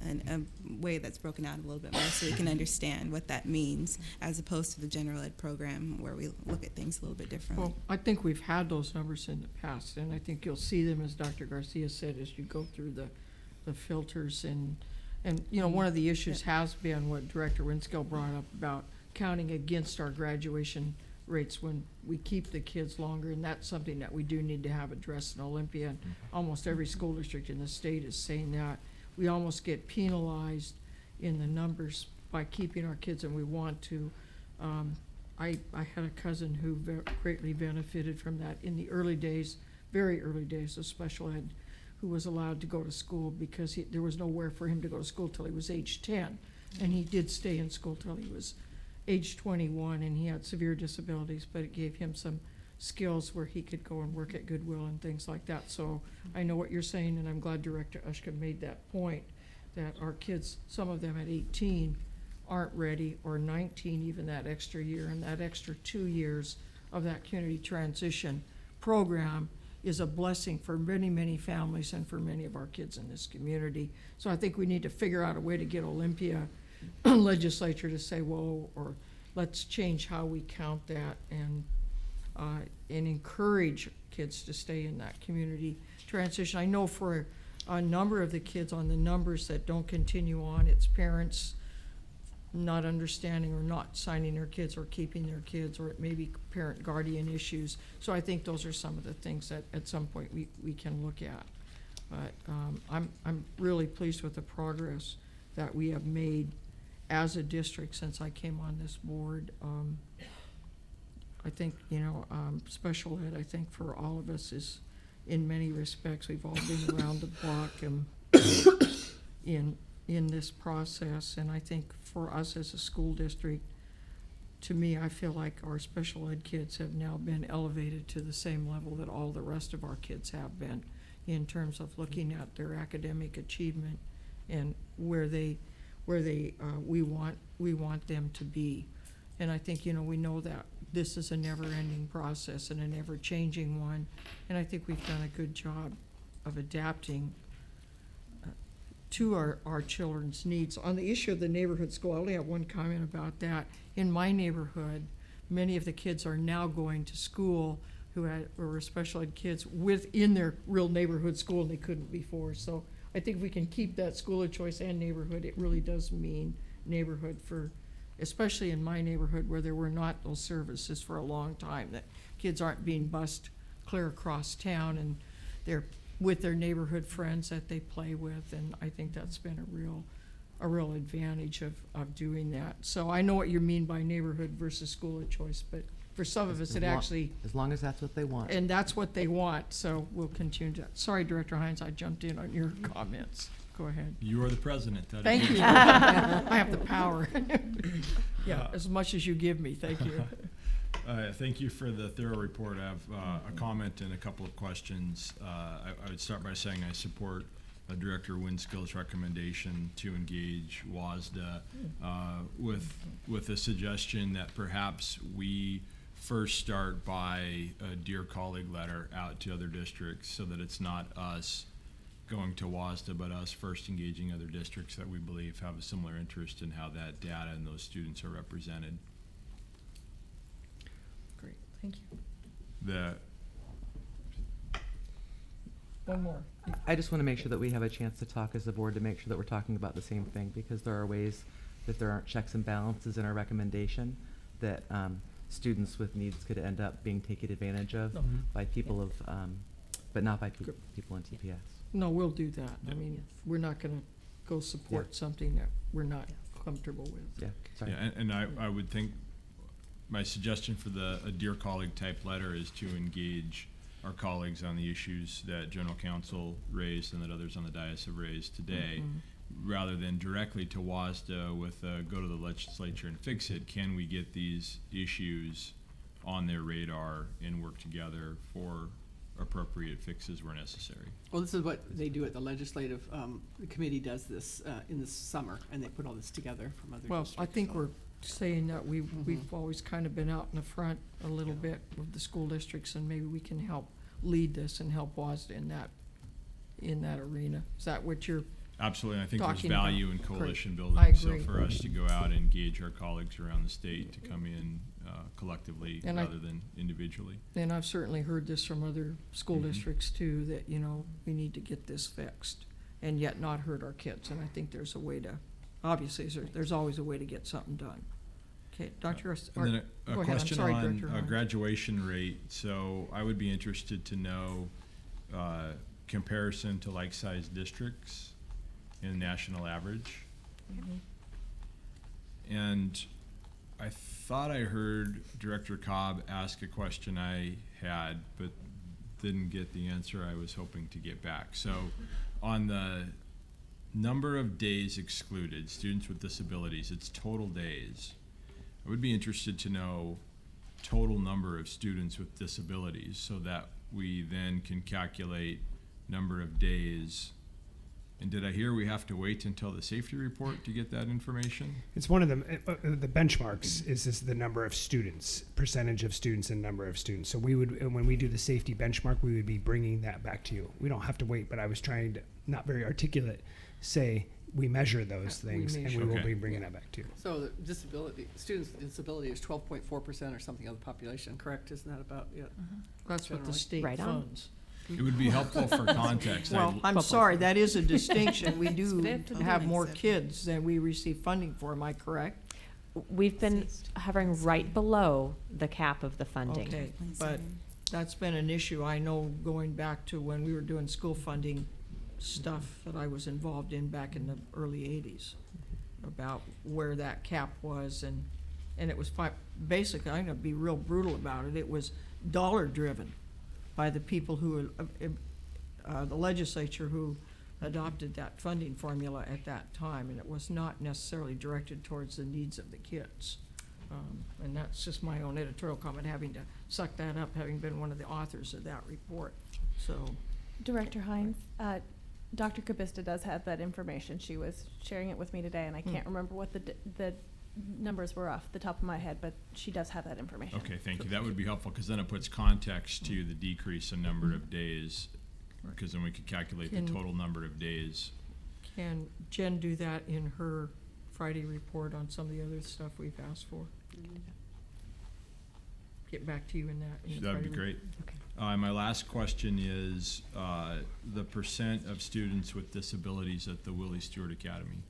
in a way that's broken out a little bit more so we can understand what that means, as opposed to the general ed program where we look at things a little bit differently. Well, I think we've had those numbers in the past, and I think you'll see them, as Dr. Garcia said, as you go through the filters. And one of the issues has been what Director Winskill brought up about counting against our graduation rates when we keep the kids longer, and that's something that we do need to have addressed in Olympia. And almost every school district in the state is saying that. We almost get penalized in the numbers by keeping our kids, and we want to. I had a cousin who greatly benefited from that in the early days, very early days of special ed, who was allowed to go to school because there was nowhere for him to go to school till he was age 10. And he did stay in school till he was age 21, and he had severe disabilities, but it gave him some skills where he could go and work at Goodwill and things like that. So I know what you're saying, and I'm glad Director Ushka made that point, that our kids, some of them at 18, aren't ready, or 19, even that extra year, and that extra 2 years of that community transition program is a blessing for many, many families and for many of our kids in this community. So I think we need to figure out a way to get Olympia legislature to say, whoa, or let's change how we count that, and encourage kids to stay in that community transition. I know for a number of the kids on the numbers that don't continue on, it's parents not understanding or not signing their kids or keeping their kids, or it may be parent guardian issues. So I think those are some of the things that at some point we can look at. But I'm really pleased with the progress that we have made as a district since I came on this board. I think, special ed, I think for all of us is, in many respects, we've all been around the block and in this process. And I think for us as a school district, to me, I feel like our special ed kids have now been elevated to the same level that all the rest of our kids have been, in terms of looking at their academic achievement and where we want them to be. And I think, we know that this is a never-ending process and a never-changing one, and I think we've done a good job of adapting to our children's needs. On the issue of the neighborhood school, I only have one comment about that. In my neighborhood, many of the kids are now going to school who were special ed kids within their real neighborhood school, and they couldn't before. So I think we can keep that school of choice and neighborhood. It really does mean neighborhood for, especially in my neighborhood where there were not those services for a long time, that kids aren't being bused clear across town, and they're with their neighborhood friends that they play with, and I think that's been a real advantage of doing that. So I know what you mean by neighborhood versus school of choice, but for some of us, it actually, As long as that's what they want. and that's what they want, so we'll continue to. Sorry, Director Hines, I jumped in on your comments. Go ahead. You are the president. That is Thank your you. job. I have the power. Yeah, as much as you give me, thank you. Thank you for the thorough report. I have a comment and a couple of questions. I would start by saying I support Director Winskill's recommendation to engage WASDA with a suggestion that perhaps we first start by a Dear Colleague letter out to other districts, so that it's not us going to WASDA, but us first engaging other districts that we believe have a similar interest in how that data and those students are represented. Great, thank you. The One more. I just want to make sure that we have a chance to talk as a board to make sure that we're talking about the same thing, because there are ways that there aren't checks and balances in our recommendation that students with needs could end up being taken advantage of by people of, but not by people in TPS. No, we'll do that. I mean, we're not gonna go support something that we're not comfortable with. Yeah, sorry. Yeah, and I would think my suggestion for a Dear Colleague type letter is to engage our colleagues on the issues that General Counsel raised and that others on the dais have raised today, rather than directly to WASDA with go to the legislature and fix it. Can we get these issues on their radar and work together for appropriate fixes where necessary? Well, this is what they do at the legislative, the committee does this in the summer, and they put all this together from other Well, districts. I think so. we're saying that we've always kind of been out in the front a little bit with the school districts, and maybe we can help lead this and help WASDA in that arena. Is that what you're Absolutely. I think there's talking about? value in Great. coalition building. I So agree. for us to go out and engage our colleagues around the state to come in collectively And rather than individually. And I've certainly heard this from other school Mhm. districts too, that, you know, we need to get this fixed and yet not hurt our kids. And I think there's a way to, obviously, there's always a way to get something done. Okay, Dr. And then a go ahead. I'm question sorry, on Director Hines. graduation rate. So I would be interested to know comparison to like-sized districts and national average. And I thought I heard Director Cobb ask a question I had, but didn't get the answer I was hoping to get back. So on the number of days excluded, students with disabilities, it's total days. I would be interested to know total number of students with disabilities so that we then can calculate number of days. And did I hear we have to wait until the safety report to get that information? It's one of the benchmarks is this the number of students, percentage of students and number of students. So we would, when we do the safety benchmark, we would be bringing that back to you. We don't have to wait, but I was trying to, not very articulate, say we measure those things and we will Okay. be bringing that back to you. So the disability, students with disability is 12.4% or something of the population, correct? Isn't that about, yeah? That's what the Generally. state Right on. funds. It would be helpful for context. Well, I'm sorry, that is a distinction. We do Fifth. have more kids than we receive funding for, am I correct? We've been hovering right below the cap of the funding. Okay, but that's been an issue. I know going back to when we were doing school funding stuff that I was involved in back in the early 80s about where that cap was, and it was basically, I'm gonna be real brutal about it, it was dollar driven by the people who, the legislature who adopted that funding formula at that time, and it was not necessarily directed towards the needs of the kids. And that's just my own editorial comment, having to suck that up, having been one of the authors of that report, so. Director Hines, Dr. Kabista does have that information. She was sharing it with me today, and I can't remember what the numbers were off the top of my head, but she does have that information. Okay, thank you. That would be helpful because then it puts context to the decrease in number of days, because then we could calculate the total number of days. Can Jen do that in her Friday report on some of the other stuff we've asked for? Get back to you in that. in the That would be Friday great. Okay. My last question is the percent of students with disabilities at the Willie Stewart Academy.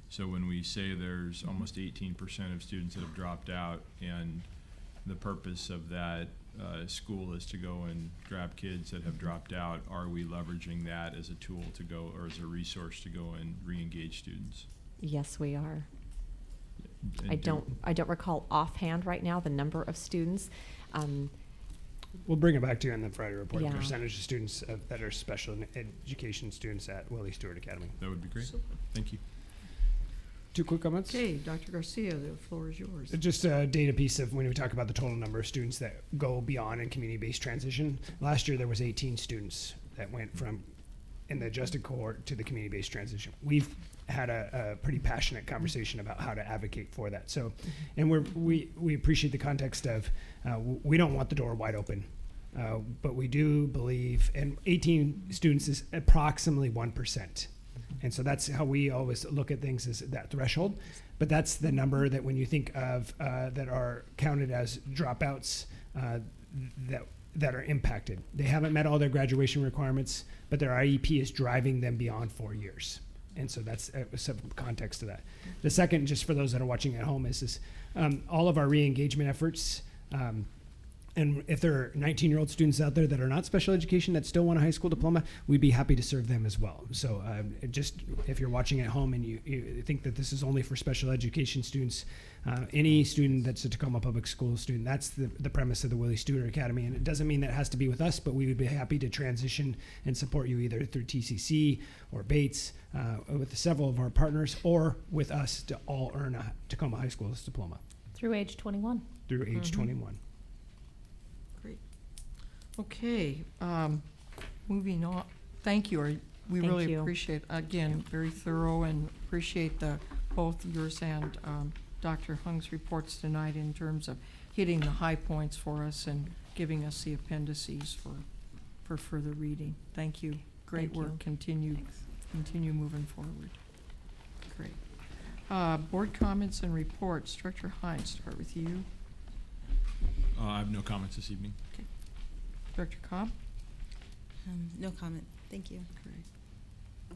So when we say there's almost 18% of students that have dropped out, and the purpose of that school is to go and grab kids that have dropped out. Are we leveraging that as a tool to go, or as a resource to go and re-engage students? Yes, we are. And I don't recall offhand right now the number of students. We'll bring it back to you in the Friday report. Yeah. Percentage of students that are special education students at Willie Stewart Academy. That would be great. Super. Thank you. 2 quick comments. Okay, Dr. Garcia, the floor is yours. Just a data piece of when we talk about the total number of students that go beyond in community-based transition. Last year, there was 18 students that went from in the adjusted cohort to the community-based transition. We've had a pretty passionate conversation about how to advocate for that. So, and we appreciate the context of we don't want the door wide open, but we do believe, and 18 students is approximately 1%. And so that's how we always look at things, is that threshold. But that's the number that when you think of that are counted as dropouts that are impacted. They haven't met all their graduation requirements, but their IEP is driving them beyond 4 years. And so that's some context to that. The second, just for those that are watching at home, is all of our re-engagement efforts. And if there are 19-year-old students out there that are not special education that still want a high school diploma, we'd be happy to serve them as well. So just if you're watching at home and you think that this is only for special education students, any student that's a Tacoma Public Schools student, that's the premise of the Willie Stewart Academy. And it doesn't mean that it has to be with us, but we would be happy to transition and support you either through TCC or Bates, with several of our partners, or with us to all earn a Tacoma High School's diploma. Through age 21. Through age 21. Great. Okay, moving on. Thank you. We Thank really you. appreciate, again, very thorough, and appreciate both yours and Dr. Hung's reports tonight in terms of hitting the high points for us and giving us the appendices for further reading. Thank you. Great Thank work. you. Continue moving forward. Great. Board comments and reports. Director Hines, start with you. I have no comments this evening. Director Cobb? No comment. Thank you.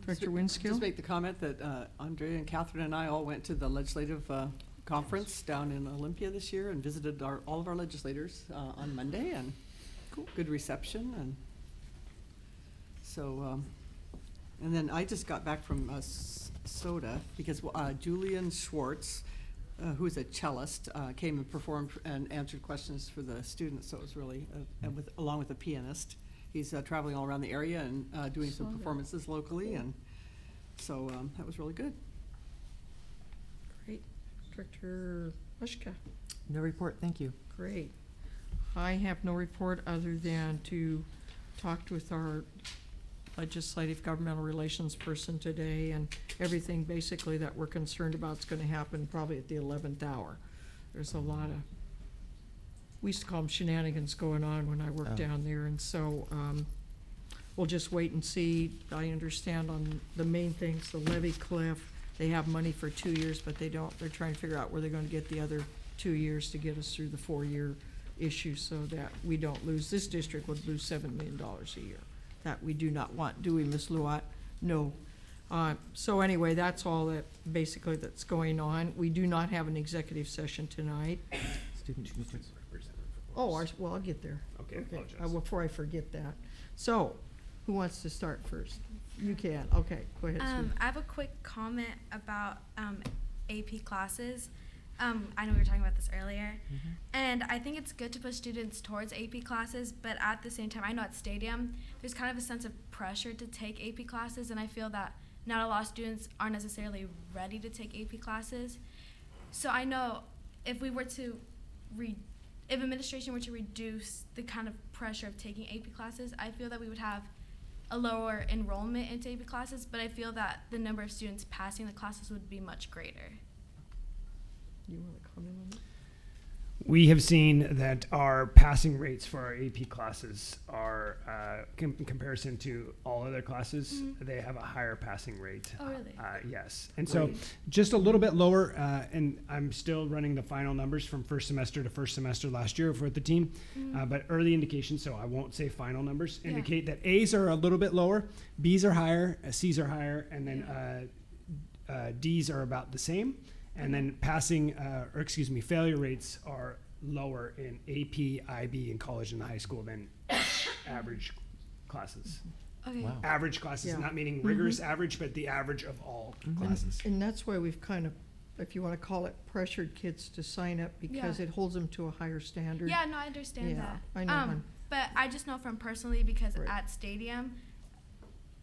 Director Just Winskill? make the comment that Andrea and Catherine and I all went to the legislative conference down in Olympia this year and visited all of our legislators on Monday, and good reception. And so, and then I just got back from SODA because Julian Schwartz, who's a cellist, came and performed and answered questions for the students. So it was really, along with a pianist. He's traveling all around the area and doing some performances locally, and so that was really good. Great. Director Ushka? No report, thank you. Great. I have no report other than to talk with our legislative governmental relations person today, and everything basically that we're concerned about is going to happen probably at the 11th hour. There's a lot of, we used to call them shenanigans going on when I worked down there, and so we'll just wait and see. I understand on the main things, the levee cliff, they have money for 2 years, but they don't. They're trying to figure out where they're going to get the other 2 years to get us through the 4-year issue so that we don't lose. This district would lose $7 million a year. That we do not want, do we, Ms. Luat? No. So anyway, that's all that basically that's going on. We do not have an executive session tonight. Student movement. Oh, well, I'll get there. Okay, apologize. Before I forget that. So, who wants to start first? You can. Okay, go ahead, Sue. I have a quick comment about AP classes. I know we were talking about this earlier, and I think it's good to push students towards AP classes, but at the same time, I know at Stadium, there's kind of a sense of pressure to take AP classes, and I feel that not a lot of students are necessarily ready to take AP classes. So I know if we were to if administration were to reduce the kind of pressure of taking AP classes, I feel that we would have a lower enrollment into AP classes, but I feel that the number of students passing the classes would be much greater. You want to comment on that? We have seen that our passing rates for our AP classes are, in comparison to all other classes, they have a higher passing rate. Oh, really? Yes. And so just a little bit lower, and I'm still running the final numbers from first semester to first semester last year for the team, but early indications, so I won't say final numbers, indicate that A's are a little bit lower, B's are higher, C's are higher, and then D's are about the same. And then failure rates are lower in AP, IB, and college in the high school than average classes. Okay. Wow. Average classes, Yeah. not meaning rigorous average, but the average of all classes. And that's why we've kind of, if you want to call it, pressured kids to sign up because Yeah. it holds them to a higher standard. Yeah, no, I understand Yeah, that. I know, hon. But I just know from personally because Right. at Stadium,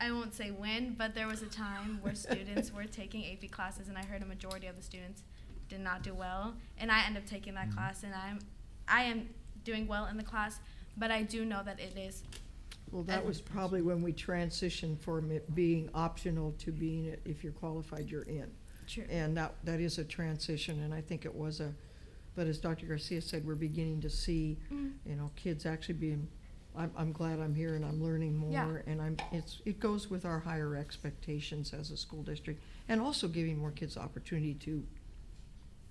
I won't say when, but there was a time where students were taking AP classes, and I heard a majority of the students did not do well, and I ended up taking that class, and I am doing well in the class, but I do know that it is. Well, that was probably when we transitioned from it being optional to being, it if you're qualified, you're in. True. And that is a transition, and I think it was but as Dr. Garcia said, we're beginning to see, you know, kids actually being, I'm glad I'm here and I'm learning more. Yeah. And it goes with our higher expectations as a school district, and also giving more kids the opportunity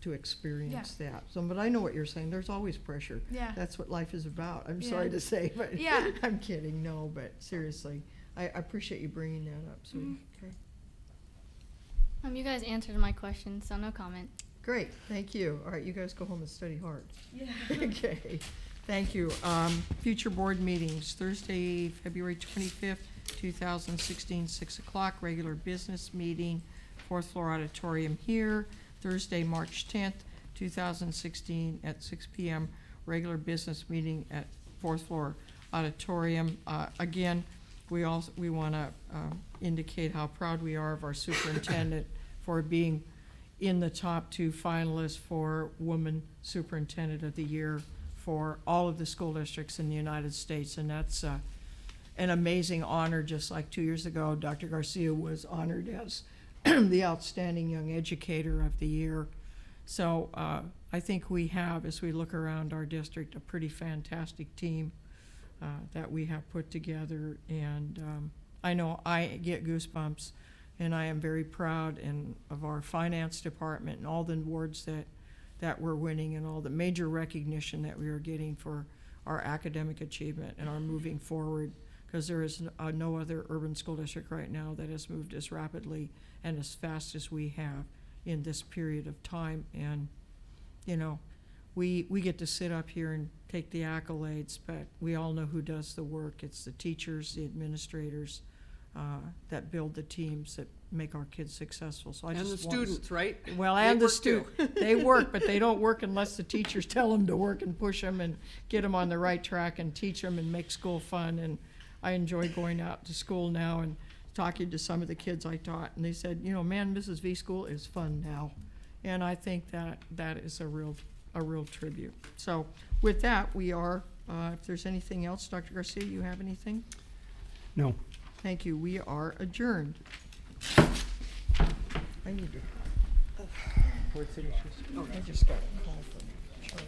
to experience that. So, but I know what you're saying, there's always pressure. Yeah. That's what life is about. I'm Yeah. sorry to say, but Yeah. I'm kidding, no, but seriously, I appreciate you bringing that up, sweetie. Okay. You guys answered my question, so no comment. Great, thank you. All right, you guys go home and study hard. Yeah. Okay, thank you. Future board meetings, Thursday, February 25th, 2016, 6 o'clock, regular business meeting, 4th floor auditorium here. Thursday, March 10th, 2016, at 6 p.m., regular business meeting at 4th floor auditorium. Again, we want to indicate how proud we are of our superintendent for being in the top 2 finalists for Woman Superintendent of the Year for all of the school districts in the United States. And that's an amazing honor. Just like 2 years ago, Dr. Garcia was honored as the Outstanding Young Educator of the Year. So I think we have, as we look around our district, a pretty fantastic team that we have put together. And I know I get goosebumps, and I am very proud of our finance department and all the awards that we're winning and all the major recognition that we are getting for our academic achievement and our moving forward, because there is no other urban school district right now that has moved as rapidly and as fast as we have in this period of time. And, you know, we get to sit up here and take the accolades, but we all know who does the work. It's the teachers, the administrators that build the teams that make our kids successful. So I And just the want to students, right? Well, They and the work too. students. They work, but they don't work unless the teachers tell them to work and push them and get them on the right track and teach them and make school fun. And I enjoy going out to school now and talking to some of the kids I taught, and they said, you know, man, Mrs. V School is fun now. And I think that is a real tribute. So with that, we are, if there's anything else, Dr. Garcia, you have anything? No. Thank you. We are adjourned. I need to. Board signatures. I just got a call from Charlie.